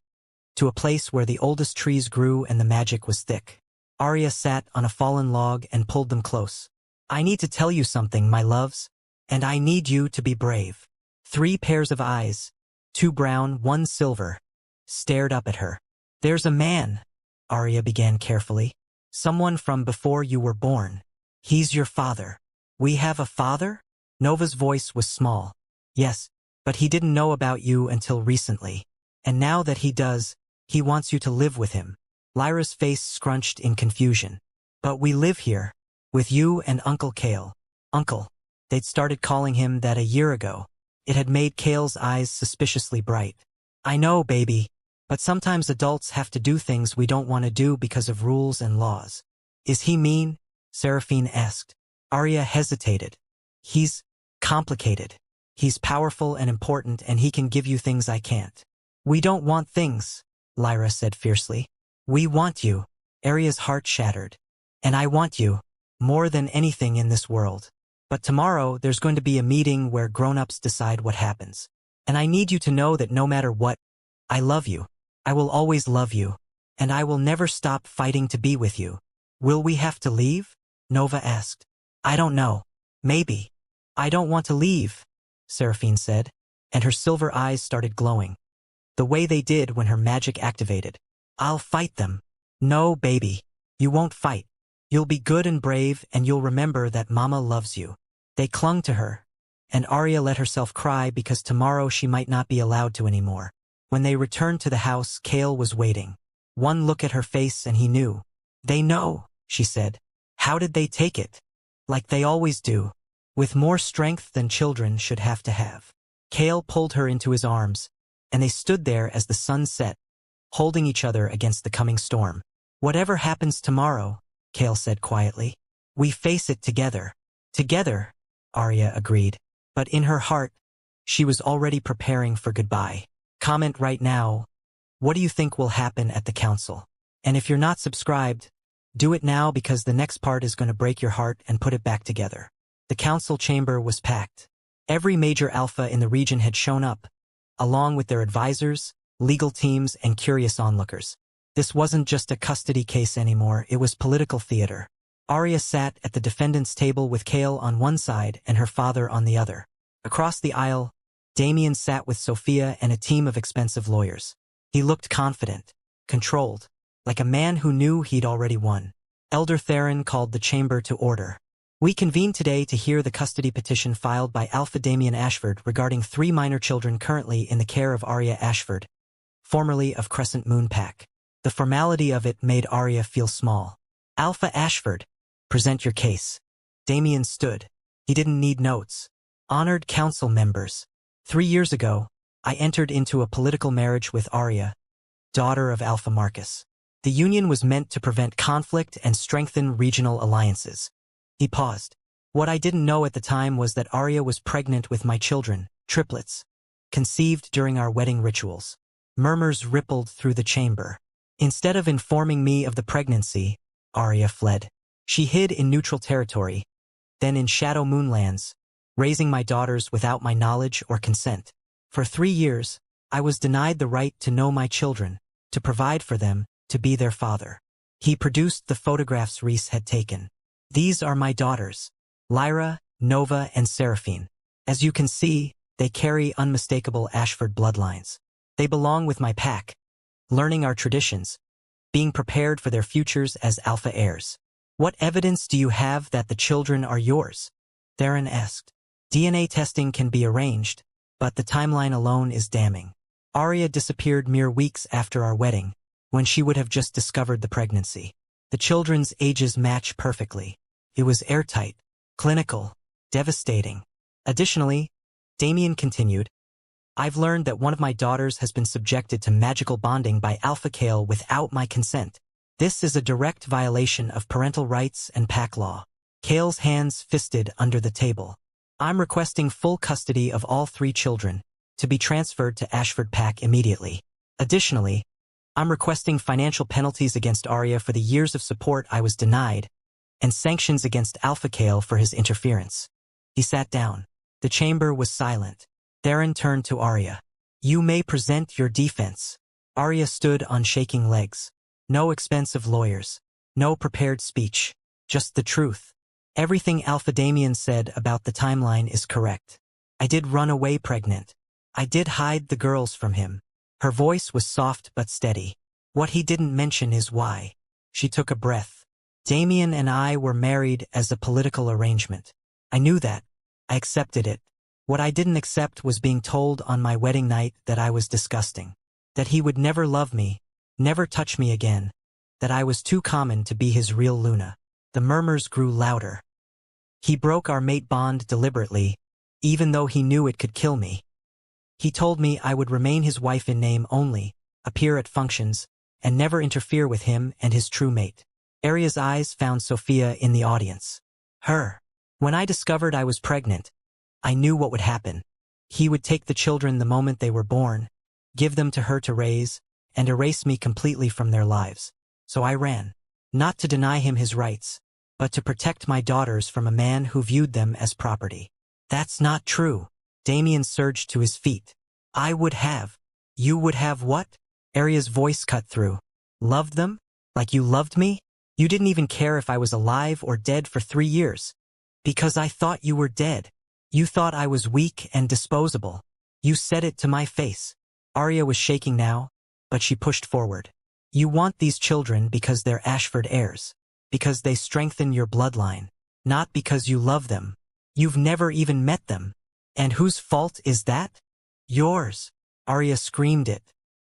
A: to a place where the oldest trees grew and the magic was thick. Aria sat on a fallen log and pulled them close. "I need to tell you something, my loves, and I need you to be brave." 3 pairs of eyes, 2 brown, 1 silver, stared up at her. "There's a man," Aria began carefully. "Someone from before you were born. He's your father." "We have a father?" Nova's voice was small. "Yes, but he didn't know about you until recently. And now that he does, he wants you to live with him." Lyra's face scrunched in confusion. "But we live here, with you and Uncle Kael." "Uncle." They'd started calling him that a year ago. It had made Kael's eyes suspiciously bright. "I know, baby, but sometimes adults have to do things we don't want to do because of rules and laws." "Is he mean?" Seraphine asked. Aria hesitated. "He's complicated. He's powerful and important, and he can give you things I can't." "We don't want things," Lyra said fiercely. "We want you." Aria's heart shattered. "And I want you, more than anything in this world. But tomorrow there's going to be a meeting where grown-ups decide what happens. And I need you to know that no matter what, I love you. I will always love you. And I will never stop fighting to be with you." "Will we have to leave?" Nova asked. "I don't know. Maybe." "I don't want to leave," Seraphine said, and her silver eyes started glowing, the way they did when her magic activated. "I'll fight them." "No, baby. You won't fight. You'll be good and brave, and you'll remember that Mama loves you." They clung to her, and Aria let herself cry because tomorrow she might not be allowed to anymore. When they returned to the house, Kael was waiting. One look at her face and he knew. "They know," she said. "How did they take it?" "Like they always do. With more strength than children should have to have." Kael pulled her into his arms, and they stood there as the sun set, holding each other against the coming storm. "Whatever happens tomorrow," Kael said quietly, "we face it together." "Together," Aria agreed. But in her heart, she was already preparing for goodbye. Comment right now, what do you think will happen at the council? And if you're not subscribed, do it now because the next part is going to break your heart and put it back together. The council chamber was packed. Every major alpha in the region had shown up, along with their advisors, legal teams, and curious onlookers. This wasn't just a custody case anymore, it was political theater. Aria sat at the defendant's table with Kael on one side and her father on the other. Across the aisle, Damien sat with Sophia and a team of expensive lawyers. He looked confident, controlled, like a man who knew he'd already won. Elder Theron called the chamber to order. We convene today to hear the custody petition filed by Alpha Damien Ashford regarding 3 minor children currently in the care of Aria Ashford, formerly of Crescent Moon Pack. The formality of it made Aria feel small. Alpha Ashford, present your case. Damien stood. He didn't need notes. Honored council members. 3 years ago, I entered into a political marriage with Aria, daughter of Alpha Marcus. The union was meant to prevent conflict and strengthen regional alliances. He paused. What I didn't know at the time was that Aria was pregnant with my children, triplets, conceived during our wedding rituals. Murmurs rippled through the chamber. Instead of informing me of the pregnancy, Aria fled. She hid in neutral territory, then in Shadow Moonlands, raising my daughters without my knowledge or consent. For 3 years, I was denied the right to know my children, to provide for them, to be their father. He produced the photographs Reese had taken. These are my daughters, Lyra, Nova, and Seraphine. As you can see, they carry unmistakable Ashford bloodlines. They belong with my pack, learning our traditions, being prepared for their futures as alpha heirs. What evidence do you have that the children are yours? Theron asked. DNA testing can be arranged, but the timeline alone is damning. Aria disappeared mere weeks after our wedding, when she would have just discovered the pregnancy. The children's ages match perfectly. It was airtight, clinical, devastating. Additionally, Damien continued, I've learned that one of my daughters has been subjected to magical bonding by Alpha Kael without my consent. This is a direct violation of parental rights and pack law. Kael's hands fisted under the table. I'm requesting full custody of all 3 children, to be transferred to Ashford Pack immediately. Additionally, I'm requesting financial penalties against Aria for the years of support I was denied, and sanctions against Alpha Kael for his interference. He sat down. The chamber was silent. Theron turned to Aria. You may present your defense. Aria stood on shaking legs. No expensive lawyers. No prepared speech. Just the truth. Everything Alpha Damien said about the timeline is correct. I did run away pregnant. I did hide the girls from him. Her voice was soft but steady. What he didn't mention is why. She took a breath. Damien and I were married as a political arrangement. I knew that. I accepted it. What I didn't accept was being told on my wedding night that I was disgusting. That he would never love me, never touch me again. That I was too common to be his real Luna. The murmurs grew louder. He broke our mate bond deliberately, even though he knew it could kill me. He told me I would remain his wife in name only, appear at functions, and never interfere with him and his true mate. Aria's eyes found Sophia in the audience. Her. When I discovered I was pregnant, I knew what would happen. He would take the children the moment they were born, give them to her to raise, and erase me completely from their lives. So I ran. Not to deny him his rights, but to protect my daughters from a man who viewed them as property. That's not true. Damien surged to his feet. I would have. You would have what? Aria's voice cut through. Loved them? Like you loved me? You didn't even care if I was alive or dead for 3 years. Because I thought you were dead. You thought I was weak and disposable. You said it to my face. Aria was shaking now, but she pushed forward. You want these children because they're Ashford heirs. Because they strengthen your bloodline. Not because you love them. You've never even met them. And whose fault is that? Yours. Aria screamed it.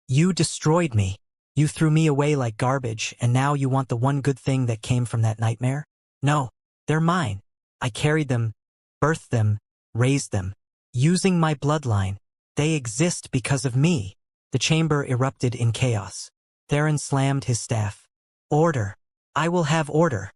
A: You destroyed me. You threw me away like garbage, and now you want the one good thing that came from that nightmare? No, they're mine. I carried them, birthed them, raised them. Using my bloodline. They exist because of me. The chamber erupted in chaos. Theron slammed his staff. Order. I will have order.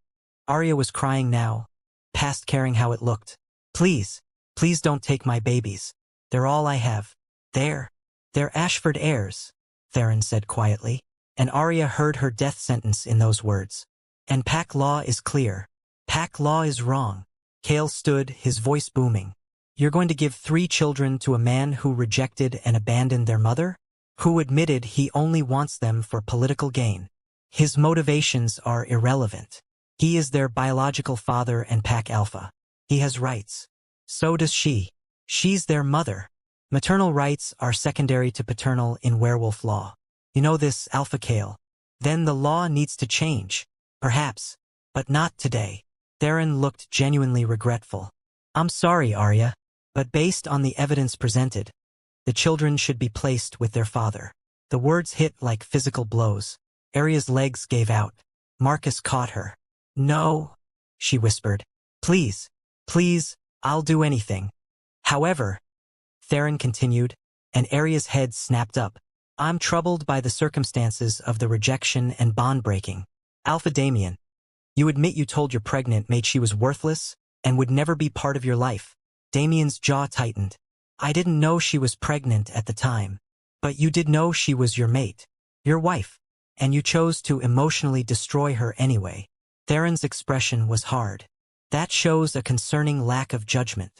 A: Aria was crying now, past caring how it looked. Please, please don't take my babies. They're all I have. They're Ashford heirs, Theron said quietly, and Aria heard her death sentence in those words. And pack law is clear. Pack law is wrong. Kael stood, his voice booming. You're going to give 3 children to a man who rejected and abandoned their mother? who admitted he only wants them for political gain. His motivations are irrelevant. He is their biological father and pack alpha. He has rights. So does she. She's their mother. Maternal rights are secondary to paternal in werewolf law. You know this, Alpha Kael. Then the law needs to change. Perhaps. But not today. Theron looked genuinely regretful. I'm sorry, Aria. But based on the evidence presented, the children should be placed with their father. The words hit like physical blows. Aria's legs gave out. Marcus caught her. No, she whispered. Please, please, I'll do anything. However, Theron continued, and Aria's head snapped up. I'm troubled by the circumstances of the rejection and bond breaking. Alpha Damien, you admit you told your pregnant mate she was worthless and would never be part of your life. Damien's jaw tightened. I didn't know she was pregnant at the time. But you did know she was your mate, your wife, and you chose to emotionally destroy her anyway. Theron's expression was hard. That shows a concerning lack of judgment.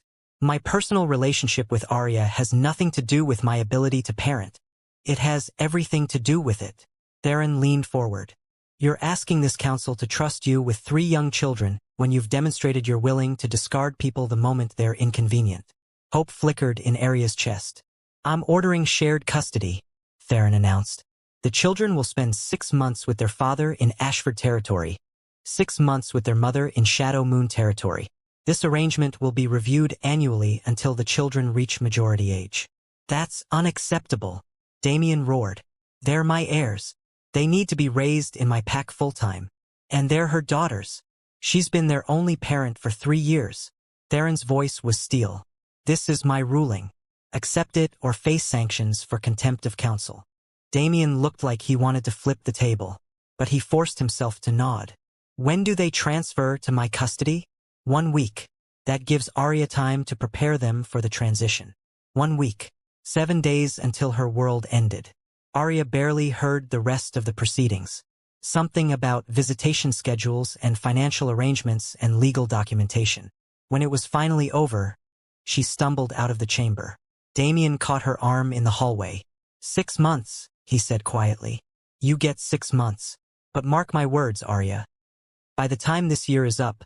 A: My personal relationship with Aria has nothing to do with my ability to parent. It has everything to do with it. Theron leaned forward. You're asking this council to trust you with 3 young children when you've demonstrated you're willing to discard people the moment they're inconvenient. Hope flickered in Aria's chest. I'm ordering shared custody, Theron announced. The children will spend 6 months with their father in Ashford territory, 6 months with their mother in Shadow Moon territory. This arrangement will be reviewed annually until the children reach majority age. That's unacceptable, Damien roared. They're my heirs. They need to be raised in my pack full-time. And they're her daughters. She's been their only parent for 3 years. Theron's voice was steel. This is my ruling. Accept it or face sanctions for contempt of council. Damien looked like he wanted to flip the table, but he forced himself to nod. When do they transfer to my custody? 1 week. That gives Aria time to prepare them for the transition. 1 week. 7 days until her world ended. Aria barely heard the rest of the proceedings. Something about visitation schedules and financial arrangements and legal documentation. When it was finally over, she stumbled out of the chamber. Damien caught her arm in the hallway. 6 months, he said quietly. You get 6 months. But mark my words, Aria. By the time this year is up,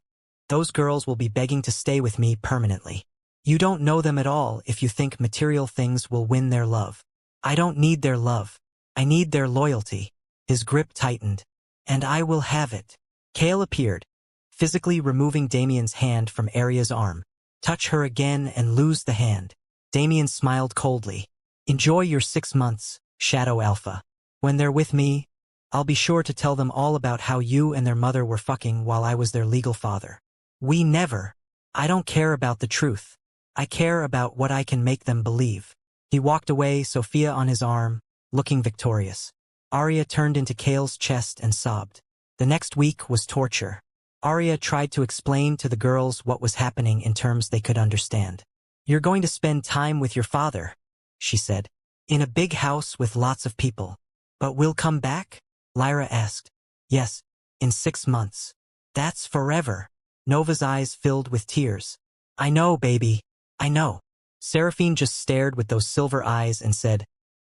A: those girls will be begging to stay with me permanently. You don't know them at all if you think material things will win their love. I don't need their love. I need their loyalty. His grip tightened. And I will have it. Kael appeared, physically removing Damien's hand from Aria's arm. Touch her again and lose the hand. Damien smiled coldly. Enjoy your 6 months, Shadow Alpha. When they're with me, I'll be sure to tell them all about how you and their mother were fucking while I was their legal father. We never. I don't care about the truth. I care about what I can make them believe. He walked away, Sophia on his arm, looking victorious. Aria turned into Kael's chest and sobbed. The next week was torture. Aria tried to explain to the girls what was happening in terms they could understand. You're going to spend time with your father, she said. In a big house with lots of people. But we'll come back? Lyra asked. Yes, in 6 months. That's forever. Nova's eyes filled with tears. I know, baby. I know. Seraphine just stared with those silver eyes and said,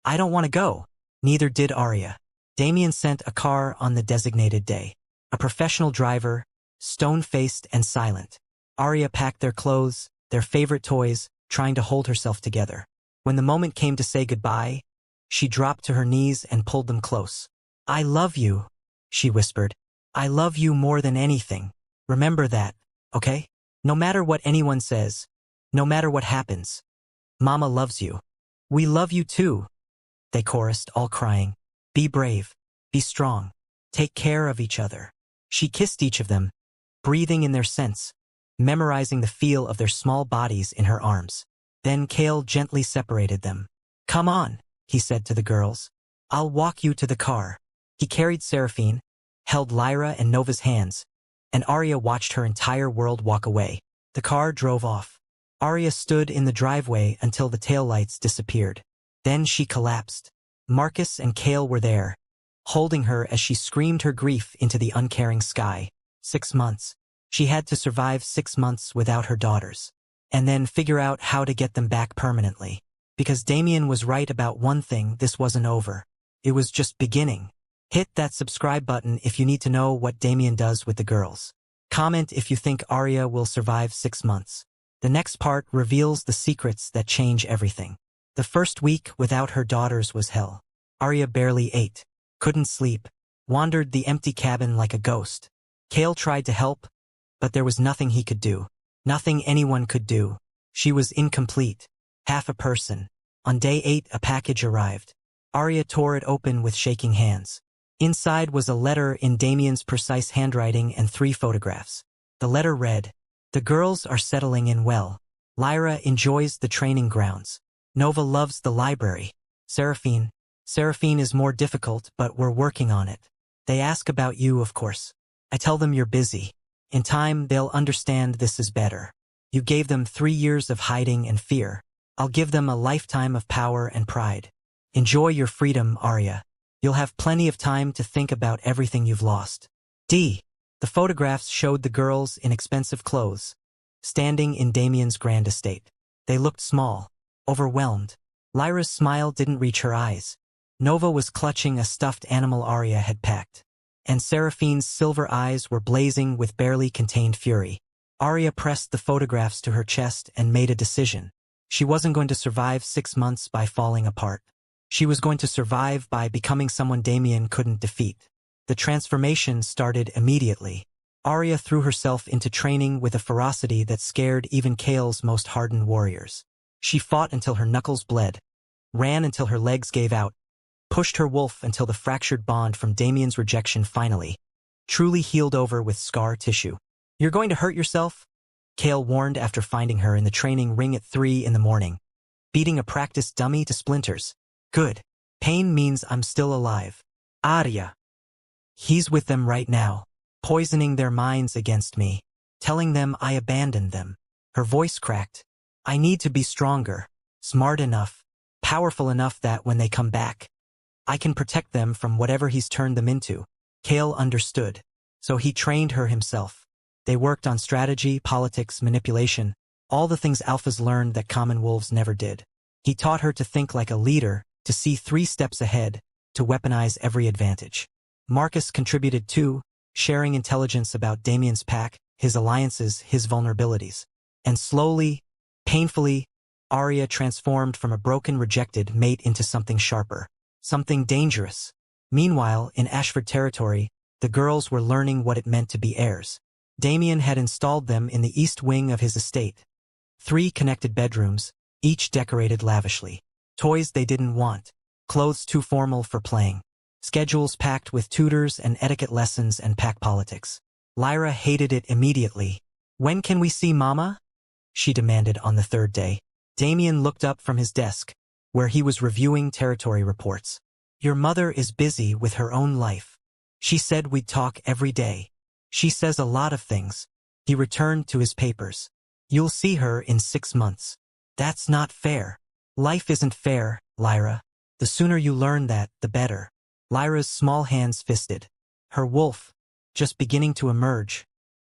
A: I don't want to go. Neither did Aria. Damien sent a car on the designated day. A professional driver, stone-faced and silent. Aria packed their clothes, their favorite toys, trying to hold herself together. When the moment came to say goodbye, she dropped to her knees and pulled them close. I love you, she whispered. I love you more than anything. Remember that, okay? No matter what anyone says, no matter what happens, Mama loves you. We love you too, they chorused, all crying. Be brave, be strong, take care of each other. She kissed each of them, breathing in their scents, memorizing the feel of their small bodies in her arms. Then Kael gently separated them. Come on, he said to the girls. I'll walk you to the car. He carried Seraphine, held Lyra and Nova's hands, and Aria watched her entire world walk away. The car drove off. Aria stood in the driveway until the taillights disappeared. Then she collapsed. Marcus and Kael were there, holding her as she screamed her grief into the uncaring sky. 6 months. She had to survive 6 months without her daughters, and then figure out how to get them back permanently. Because Damien was right about one thing, this wasn't over. It was just beginning. Hit that subscribe button if you need to know what Damien does with the girls. Comment if you think Aria will survive 6 months. The next part reveals the secrets that change everything. The first week without her daughters was hell. Aria barely ate, couldn't sleep, wandered the empty cabin like a ghost. Kael tried to help, but there was nothing he could do. Nothing anyone could do. She was incomplete. Half a person. On day 8 a package arrived. Aria tore it open with shaking hands. Inside was a letter in Damien's precise handwriting and 3 photographs. The letter read, "The girls are settling in well. Lyra enjoys the training grounds. Nova loves the library. Seraphine is more difficult, but we're working on it. They ask about you, of course. I tell them you're busy. In time, they'll understand this is better. You gave them 3 years of hiding and fear. I'll give them a lifetime of power and pride. Enjoy your freedom, Aria. You'll have plenty of time to think about everything you've lost." The photographs showed the girls in expensive clothes, standing in Damien's grand estate. They looked small, overwhelmed. Lyra's smile didn't reach her eyes. Nova was clutching a stuffed animal Aria had packed, and Seraphine's silver eyes were blazing with barely contained fury. Aria pressed the photographs to her chest and made a decision. She wasn't going to survive 6 months by falling apart. She was going to survive by becoming someone Damien couldn't defeat. The transformation started immediately. Aria threw herself into training with a ferocity that scared even Kael's most hardened warriors. She fought until her knuckles bled, ran until her legs gave out, pushed her wolf until the fractured bond from Damien's rejection finally, truly healed over with scar tissue. "You're going to hurt yourself?" Kael warned after finding her in the training ring at 3 in the morning, beating a practice dummy to splinters. "Good. Pain means I'm still alive. Aria. He's with them right now, poisoning their minds against me, telling them I abandoned them." Her voice cracked. "I need to be stronger, smart enough, powerful enough that when they come back, I can protect them from whatever he's turned them into." Kael understood. So he trained her himself. They worked on strategy, politics, manipulation, all the things alphas learned that common wolves never did. He taught her to think like a leader, to see 3 steps ahead, to weaponize every advantage. Marcus contributed too, sharing intelligence about Damien's pack, his alliances, his vulnerabilities. And slowly, painfully, Aria transformed from a broken, rejected mate into something sharper, something dangerous. Meanwhile, in Ashford territory, the girls were learning what it meant to be heirs. Damien had installed them in the east wing of his estate. 3 connected bedrooms, each decorated lavishly. Toys they didn't want, clothes too formal for playing, schedules packed with tutors and etiquette lessons and pack politics. Lyra hated it immediately. "When can we see Mama?" she demanded on the 3rd day. Damien looked up from his desk, where he was reviewing territory reports. "Your mother is busy with her own life. She said we'd talk every day. She says a lot of things." He returned to his papers. "You'll see her in 6 months. That's not fair." "Life isn't fair, Lyra. The sooner you learn that, the better." Lyra's small hands fisted. Her wolf, just beginning to emerge,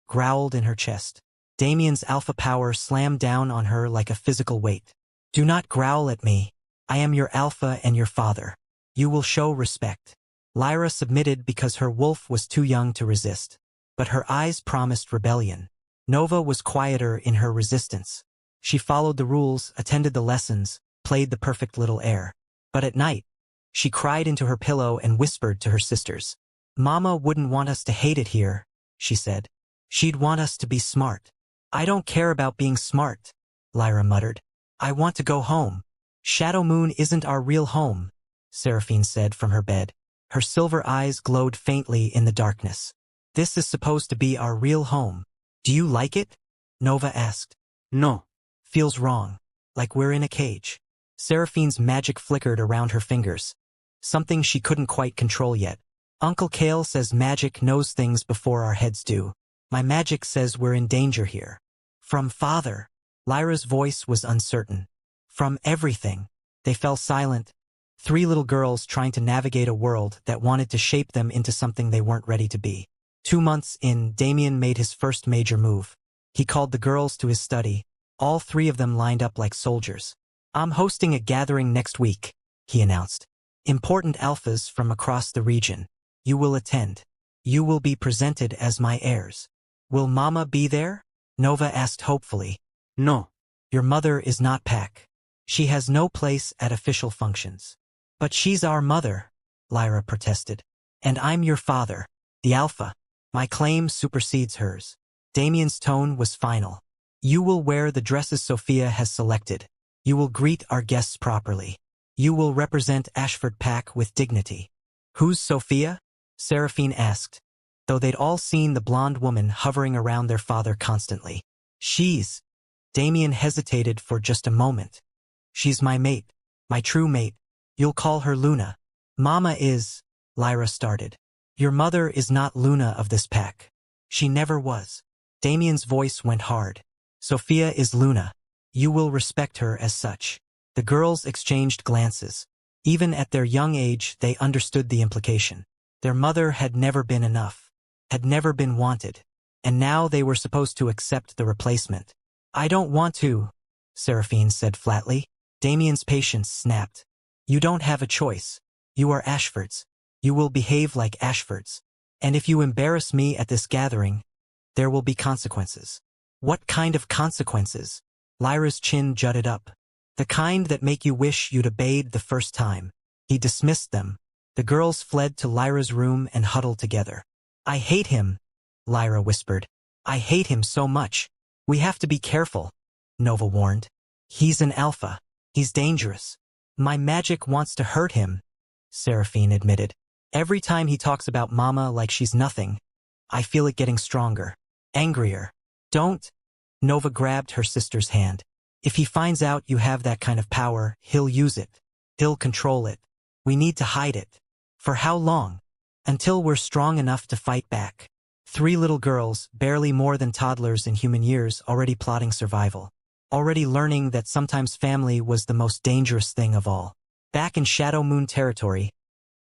A: growled in her chest. Damien's alpha power slammed down on her like a physical weight. "Do not growl at me. I am your alpha and your father. You will show respect." Lyra submitted because her wolf was too young to resist. But her eyes promised rebellion. Nova was quieter in her resistance. She followed the rules, attended the lessons, played the perfect little heir. But at night, she cried into her pillow and whispered to her sisters. "Mama wouldn't want us to hate it here," she said. "She'd want us to be smart." "I don't care about being smart," Lyra muttered. "I want to go home." "Shadow Moon isn't our real home," Seraphine said from her bed. Her silver eyes glowed faintly in the darkness. "This is supposed to be our real home. Do you like it?" Nova asked. "No. Feels wrong. Like we're in a cage." Seraphine's magic flickered around her fingers, something she couldn't quite control yet. "Uncle Kael says magic knows things before our heads do. My magic says we're in danger here." "From father?" Lyra's voice was uncertain. "From everything." They fell silent, 3 little girls trying to navigate a world that wanted to shape them into something they weren't ready to be. 2 months in, Damien made his first major move. He called the girls to his study. All 3 of them lined up like soldiers. I'm hosting a gathering next week, he announced. Important alphas from across the region. You will attend. You will be presented as my heirs. Will Mama be there? Nova asked hopefully.
B: No.
A: Your mother is not Pack. She has no place at official functions. But she's our mother, Lyra protested. And I'm your father, the alpha. My claim supersedes hers. Damien's tone was final. You will wear the dresses Sophia has selected. You will greet our guests properly. You will represent Ashford Pack with dignity. Who's Sophia? Seraphine asked, though they'd all seen the blonde woman hovering around their father constantly. She's... Damien hesitated for just a moment. She's my mate, my true mate. You'll call her Luna. Mama is... Lyra started. Your mother is not Luna of this pack. She never was. Damien's voice went hard. Sophia is Luna. You will respect her as such. The girls exchanged glances. Even at their young age, they understood the implication. Their mother had never been enough, had never been wanted, and now they were supposed to accept the replacement. I don't want to, Seraphine said flatly. Damien's patience snapped. You don't have a choice. You are Ashfords. You will behave like Ashfords. And if you embarrass me at this gathering, there will be consequences. What kind of consequences? Lyra's chin jutted up. The kind that make you wish you'd obeyed the first time. He dismissed them. The girls fled to Lyra's room and huddled together. I hate him, Lyra whispered. I hate him so much. We have to be careful, Nova warned. He's an alpha. He's dangerous. My magic wants to hurt him, Seraphine admitted. Every time he talks about Mama like she's nothing, I feel it getting stronger, angrier. Don't. Nova grabbed her sister's hand. If he finds out you have that kind of power, he'll use it. He'll control it. We need to hide it. For how long? Until we're strong enough to fight back. 3 little girls, barely more than toddlers in human years, already plotting survival. Already learning that sometimes family was the most dangerous thing of all. Back in Shadow Moon territory,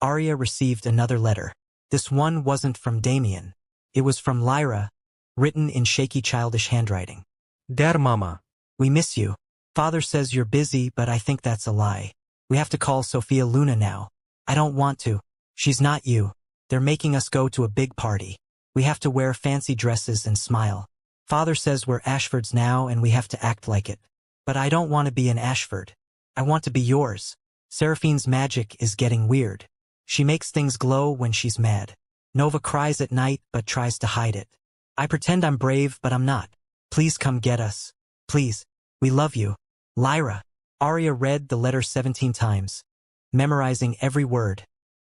A: Aria received another letter. This one wasn't from Damien. It was from Lyra, written in shaky childish handwriting.
B: Dear Mama.
A: We miss you. Father says you're busy, but I think that's a lie. We have to call Sophia Luna now. I don't want to. She's not you. They're making us go to a big party. We have to wear fancy dresses and smile. Father says we're Ashfords now and we have to act like it. But I don't want to be an Ashford. I want to be yours. Seraphine's magic is getting weird. She makes things glow when she's mad. Nova cries at night but tries to hide it. I pretend I'm brave but I'm not. Please come get us. Please. We love you. Lyra. Aria read the letter 17 times, memorizing every word,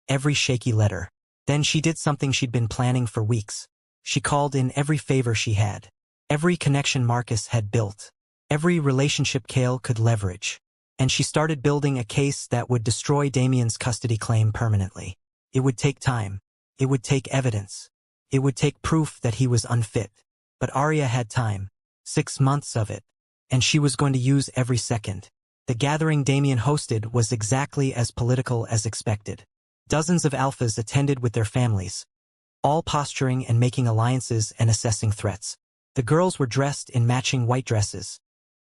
A: every shaky letter. Then she did something she'd been planning for weeks. She called in every favor she had, every connection Marcus had built, every relationship Kael could leverage. And she started building a case that would destroy Damien's custody claim permanently. It would take time. It would take evidence. It would take proof that he was unfit. But Aria had time. 6 months of it. And she was going to use every second. The gathering Damien hosted was exactly as political as expected. Dozens of alphas attended with their families, all posturing and making alliances and assessing threats. The girls were dressed in matching white dresses.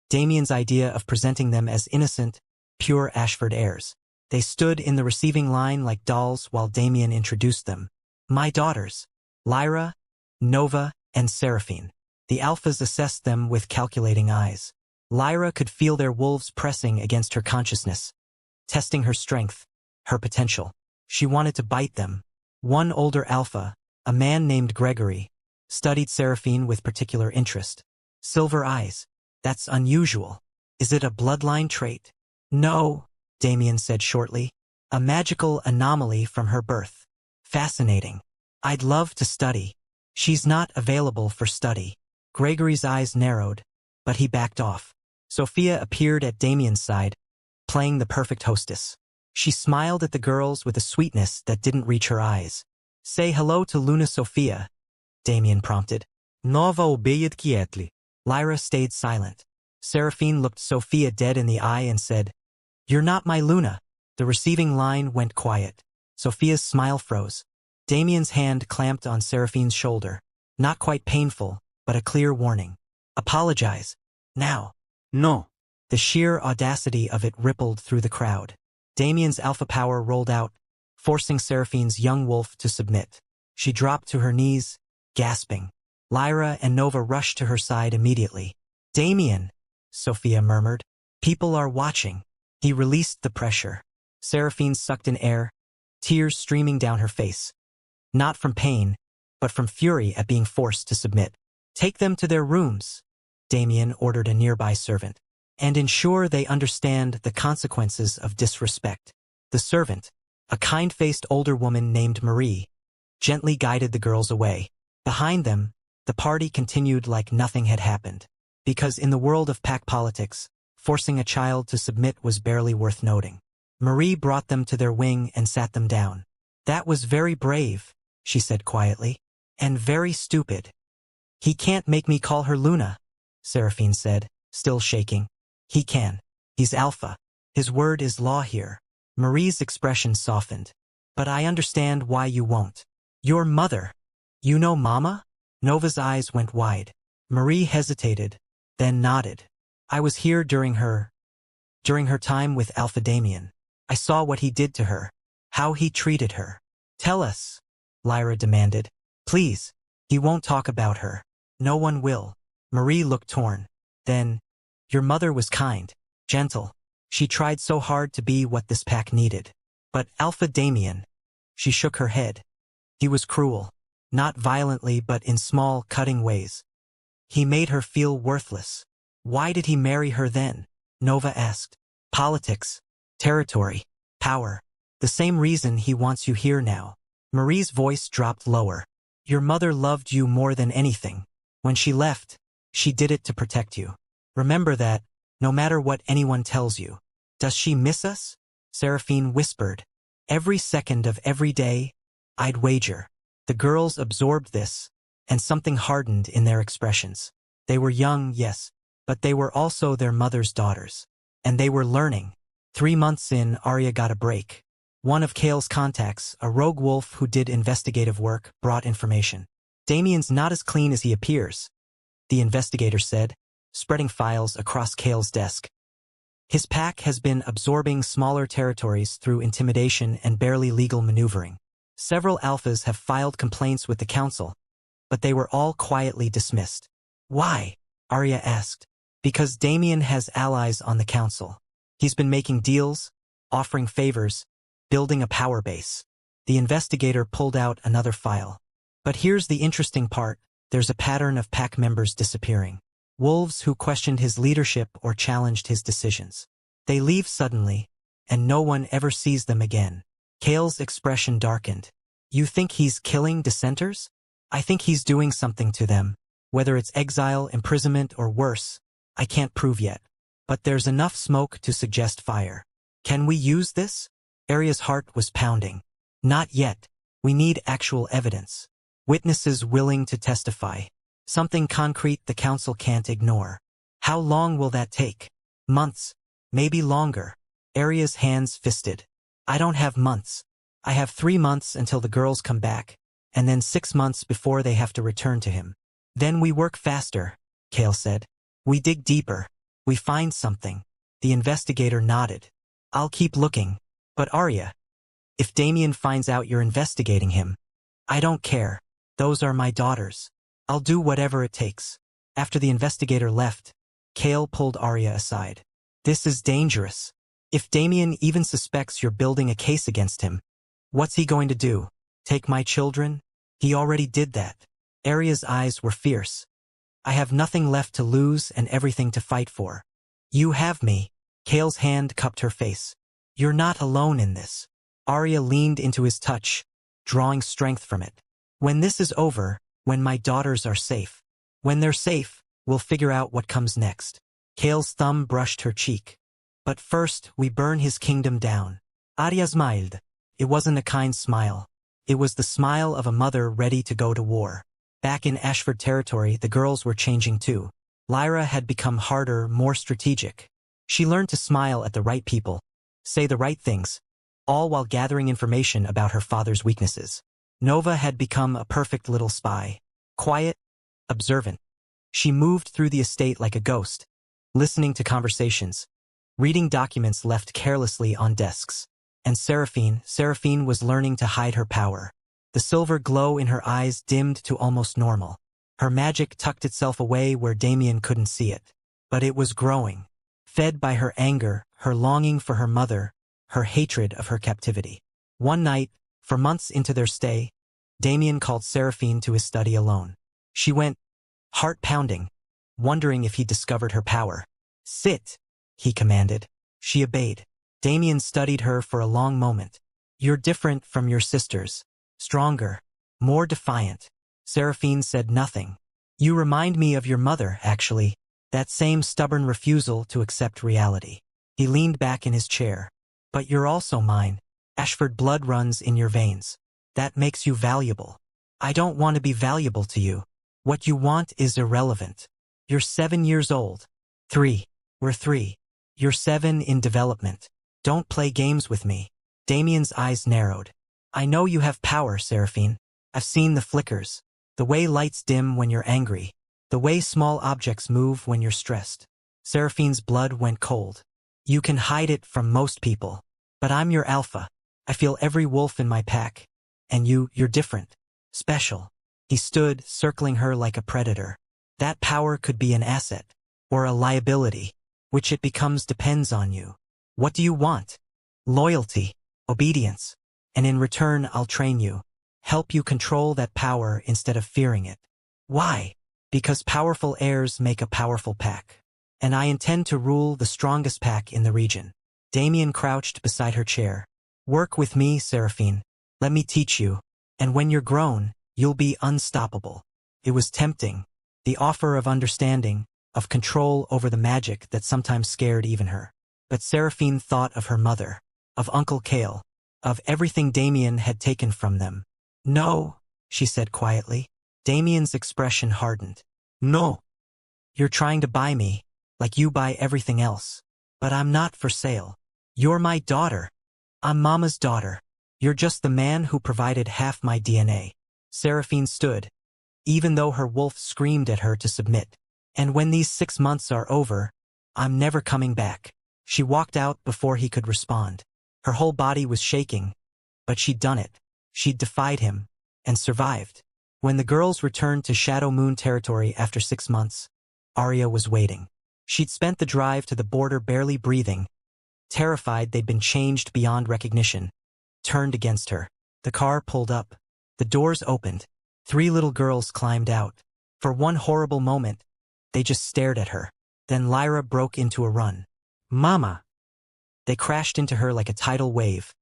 A: Damien's idea of presenting them as innocent, pure Ashford heirs. They stood in the receiving line like dolls while Damien introduced them. My daughters, Lyra, Nova, and Seraphine. The alphas assessed them with calculating eyes. Lyra could feel their wolves pressing against her consciousness, testing her strength, her potential. She wanted to bite them. One older alpha, a man named Gregory, studied Seraphine with particular interest. Silver eyes. That's unusual. Is it a bloodline trait? No, Damien said shortly. A magical anomaly from her birth. Fascinating. I'd love to study. She's not available for study. Gregory's eyes narrowed, but he backed off. Sophia appeared at Damien's side, playing the perfect hostess. She smiled at the girls with a sweetness that didn't reach her eyes. Say hello to Luna Sophia, Damien prompted.
B: Nova obeyed quietly.
A: Lyra stayed silent. Seraphine looked Sophia dead in the eye and said, You're not my Luna. The receiving line went quiet. Sophia's smile froze. Damien's hand clamped on Seraphine's shoulder. Not quite painful, but a clear warning. Apologize. Now.
B: No.
A: The sheer audacity of it rippled through the crowd. Damien's alpha power rolled out, forcing Seraphine's young wolf to submit. She dropped to her knees, gasping. Lyra and Nova rushed to her side immediately. "Damien," Sophia murmured. "People are watching." He released the pressure. Seraphine sucked in air, tears streaming down her face. Not from pain, but from fury at being forced to submit. "Take them to their rooms," Damien ordered a nearby servant, "and ensure they understand the consequences of disrespect." The servant, a kind-faced older woman named Marie, gently guided the girls away. Behind them, the party continued like nothing had happened. Because in the world of pack politics, forcing a child to submit was barely worth noting. Marie brought them to their wing and sat them down. "That was very brave," she said quietly, "and very stupid." "He can't make me call her Luna," Seraphine said, still shaking. "He can. He's alpha. His word is law here." Marie's expression softened. "But I understand why you won't. Your mother. You know Mama?" Nova's eyes went wide. Marie hesitated, then nodded. "I was here during her time with Alpha Damien. I saw what he did to her, how he treated her." "Tell us," Lyra demanded. "Please." "He won't talk about her. No one will." Marie looked torn. Then, "Your mother was kind, gentle. She tried so hard to be what this pack needed. But Alpha Damien," she shook her head. "He was cruel. Not violently but in small, cutting ways. He made her feel worthless." "Why did he marry her then?" Nova asked. "Politics. Territory. Power. The same reason he wants you here now." Marie's voice dropped lower. "Your mother loved you more than anything. When she left, she did it to protect you. Remember that, no matter what anyone tells you." "Does she miss us?" Seraphine whispered. "Every second of every day, I'd wager." The girls absorbed this, and something hardened in their expressions. They were young, yes, but they were also their mother's daughters. And they were learning. 3 months in, Aria got a break. One of Kael's contacts, a rogue wolf who did investigative work, brought information. "Damien's not as clean as he appears," the investigator said, spreading files across Kael's desk. "His pack has been absorbing smaller territories through intimidation and barely legal maneuvering. Several alphas have filed complaints with the council, but they were all quietly dismissed." "Why?" Aria asked. "Because Damien has allies on the council. He's been making deals, offering favors, building a power base." The investigator pulled out another file. "But here's the interesting part. There's a pattern of pack members disappearing. Wolves who questioned his leadership or challenged his decisions. They leave suddenly, and no one ever sees them again." Kael's expression darkened. "You think he's killing dissenters?" "I think he's doing something to them. Whether it's exile, imprisonment, or worse, I can't prove yet. But there's enough smoke to suggest fire." "Can we use this?" Aria's heart was pounding. "Not yet. We need actual evidence. Witnesses willing to testify. Something concrete the council can't ignore." "How long will that take?" "Months. Maybe longer." Aria's hands fisted. "I don't have months. I have 3 months until the girls come back, and then 6 months before they have to return to him." "Then we work faster," Kael said. "We dig deeper. We find something." The investigator nodded. "I'll keep looking. But Aria, if Damien finds out you're investigating him, I don't care. Those are my daughters. I'll do whatever it takes." After the investigator left, Kael pulled Aria aside. "This is dangerous. If Damien even suspects you're building a case against him, what's he going to do? Take my children? He already did that." Aria's eyes were fierce. "I have nothing left to lose and everything to fight for." "You have me." Kael's hand cupped her face. "You're not alone in this." Aria leaned into his touch, drawing strength from it. "When this is over, when my daughters are safe. When they're safe, we'll figure out what comes next." Kael's thumb brushed her cheek. "But first, we burn his kingdom down." Aria smiled. It wasn't a kind smile. It was the smile of a mother ready to go to war. Back in Ashford territory, the girls were changing too. Lyra had become harder, more strategic. She learned to smile at the right people, say the right things, all while gathering information about her father's weaknesses. Nova had become a perfect little spy. Quiet, observant. She moved through the estate like a ghost, listening to conversations, reading documents left carelessly on desks. And Seraphine was learning to hide her power. The silver glow in her eyes dimmed to almost normal. Her magic tucked itself away where Damien couldn't see it. But it was growing, fed by her anger, her longing for her mother, her hatred of her captivity. One night, for months into their stay, Damien called Seraphine to his study alone. She went, heart-pounding, wondering if he discovered her power. "Sit," he commanded. She obeyed. Damien studied her for a long moment. "You're different from your sisters. Stronger, more defiant." Seraphine said nothing. "You remind me of your mother, actually. That same stubborn refusal to accept reality." He leaned back in his chair. "But you're also mine. Ashford blood runs in your veins. That makes you valuable. I don't want to be valuable to you. What you want is irrelevant. You're 7 years old. 3. We're 3. You're 7 in development. Don't play games with me." Damien's eyes narrowed. "I know you have power, Seraphine. I've seen the flickers. The way lights dim when you're angry. The way small objects move when you're stressed." Seraphine's blood went cold. "You can hide it from most people. But I'm your alpha. I feel every wolf in my pack. And you're different. Special." He stood, circling her like a predator. "That power could be an asset. Or a liability. Which it becomes depends on you. What do you want?" "Loyalty. Obedience. And in return I'll train you. Help you control that power instead of fearing it." "Why?" "Because powerful heirs make a powerful pack. And I intend to rule the strongest pack in the region." Damien crouched beside her chair. "Work with me, Seraphine. Let me teach you. And when you're grown, you'll be unstoppable." It was tempting. The offer of understanding, of control over the magic that sometimes scared even her. But Seraphine thought of her mother, of Uncle Kael, of everything Damien had taken from them. "No," she said quietly. Damien's expression hardened. "No. You're trying to buy me, like you buy everything else. But I'm not for sale. You're my daughter. I'm Mama's daughter. You're just the man who provided half my DNA." Seraphine stood, even though her wolf screamed at her to submit. "And when these 6 months are over, I'm never coming back." She walked out before he could respond. Her whole body was shaking, but she'd done it. She'd defied him, and survived. When the girls returned to Shadow Moon territory after 6 months, Aria was waiting. She'd spent the drive to the border barely breathing, terrified they'd been changed beyond recognition, turned against her. The car pulled up. The doors opened. 3 little girls climbed out. For one horrible moment, they just stared at her. Then Lyra broke into a run. "Mama!" They crashed into her like a tidal wave.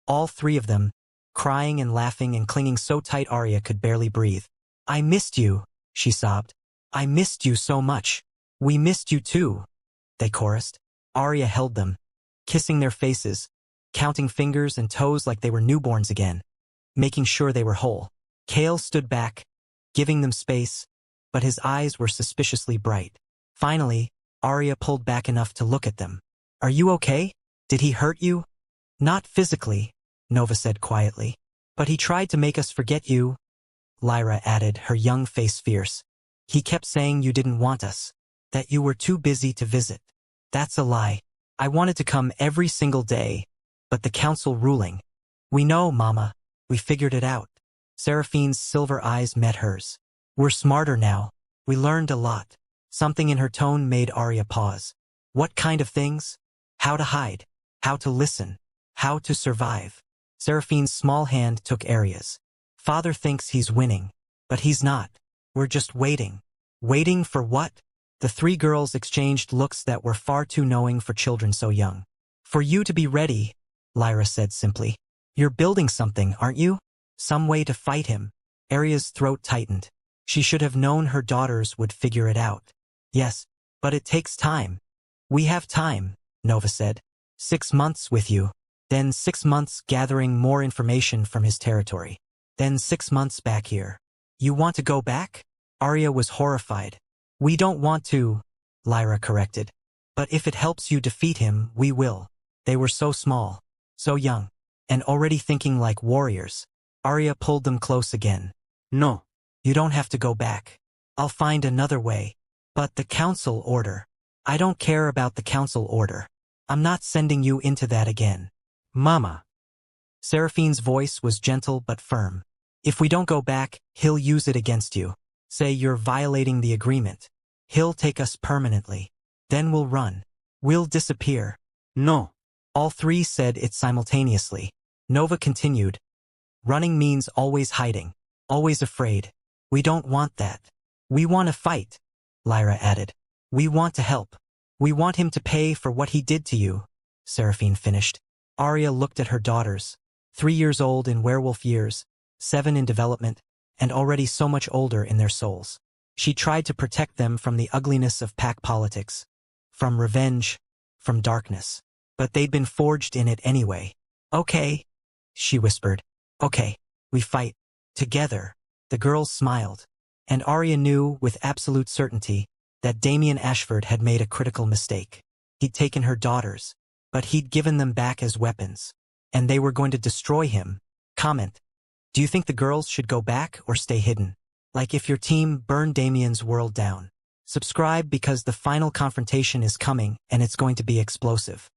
A: All 3 of them, crying and laughing and clinging so tight Aria could barely breathe. "I missed you," she sobbed. "I missed you so much." "We missed you too," they chorused. Aria held them, kissing their faces, counting fingers and toes like they were newborns again, making sure they were whole. Kael stood back, giving them space, but his eyes were suspiciously bright. Finally, Aria pulled back enough to look at them. "Are you okay? Did he hurt you?" "Not physically," Nova said quietly. "But he tried to make us forget you," Lyra added, her young face fierce. "He kept saying you didn't want us, that you were too busy to visit." "That's a lie. I wanted to come every single day, but the council ruling." "We know, Mama. We figured it out." Seraphine's silver eyes met hers. "We're smarter now. We learned a lot." Something in her tone made Aria pause. "What kind of things?" "How to hide. How to listen. How to survive." Seraphine's small hand took Aria's. "Father thinks he's winning, but he's not. We're just waiting." "Waiting for what?" The 3 girls exchanged looks that were far too knowing for children so young. "For you to be ready," Lyra said simply. "You're building something, aren't you? Some way to fight him." Aria's throat tightened. She should have known her daughters would figure it out. "Yes, but it takes time." "We have time," Nova said. 6 months with you. Then 6 months gathering more information from his territory. Then 6 months back here. "You want to go back?" Aria was horrified. "We don't want to," Lyra corrected. "But if it helps you defeat him, we will." They were so small, so young, and already thinking like warriors. Aria pulled them close again. "No. You don't have to go back. I'll find another way." "But the council order." I don't care about the council order. I'm not sending you into that again.
B: Mama.
A: Seraphine's voice was gentle but firm. If we don't go back, he'll use it against you. Say you're violating the agreement. He'll take us permanently. Then we'll run. We'll disappear.
B: No.
A: All three said it simultaneously. Nova continued. Running means always hiding. Always afraid. We don't want that. We want to fight, Lyra added. We want to help. We want him to pay for what he did to you, Seraphine finished. Aria looked at her daughters. 3 years old in werewolf years, 7 in development, and already so much older in their souls. She tried to protect them from the ugliness of pack politics, from revenge, from darkness. But they'd been forged in it anyway. Okay, she whispered. Okay, we fight. Together. The girls smiled. And Aria knew, with absolute certainty, that Damien Ashford had made a critical mistake. He'd taken her daughters, but he'd given them back as weapons. And they were going to destroy him. Comment. Do you think the girls should go back or stay hidden? Like if your team burned Damien's world down. Subscribe because the final confrontation is coming and it's going to be explosive.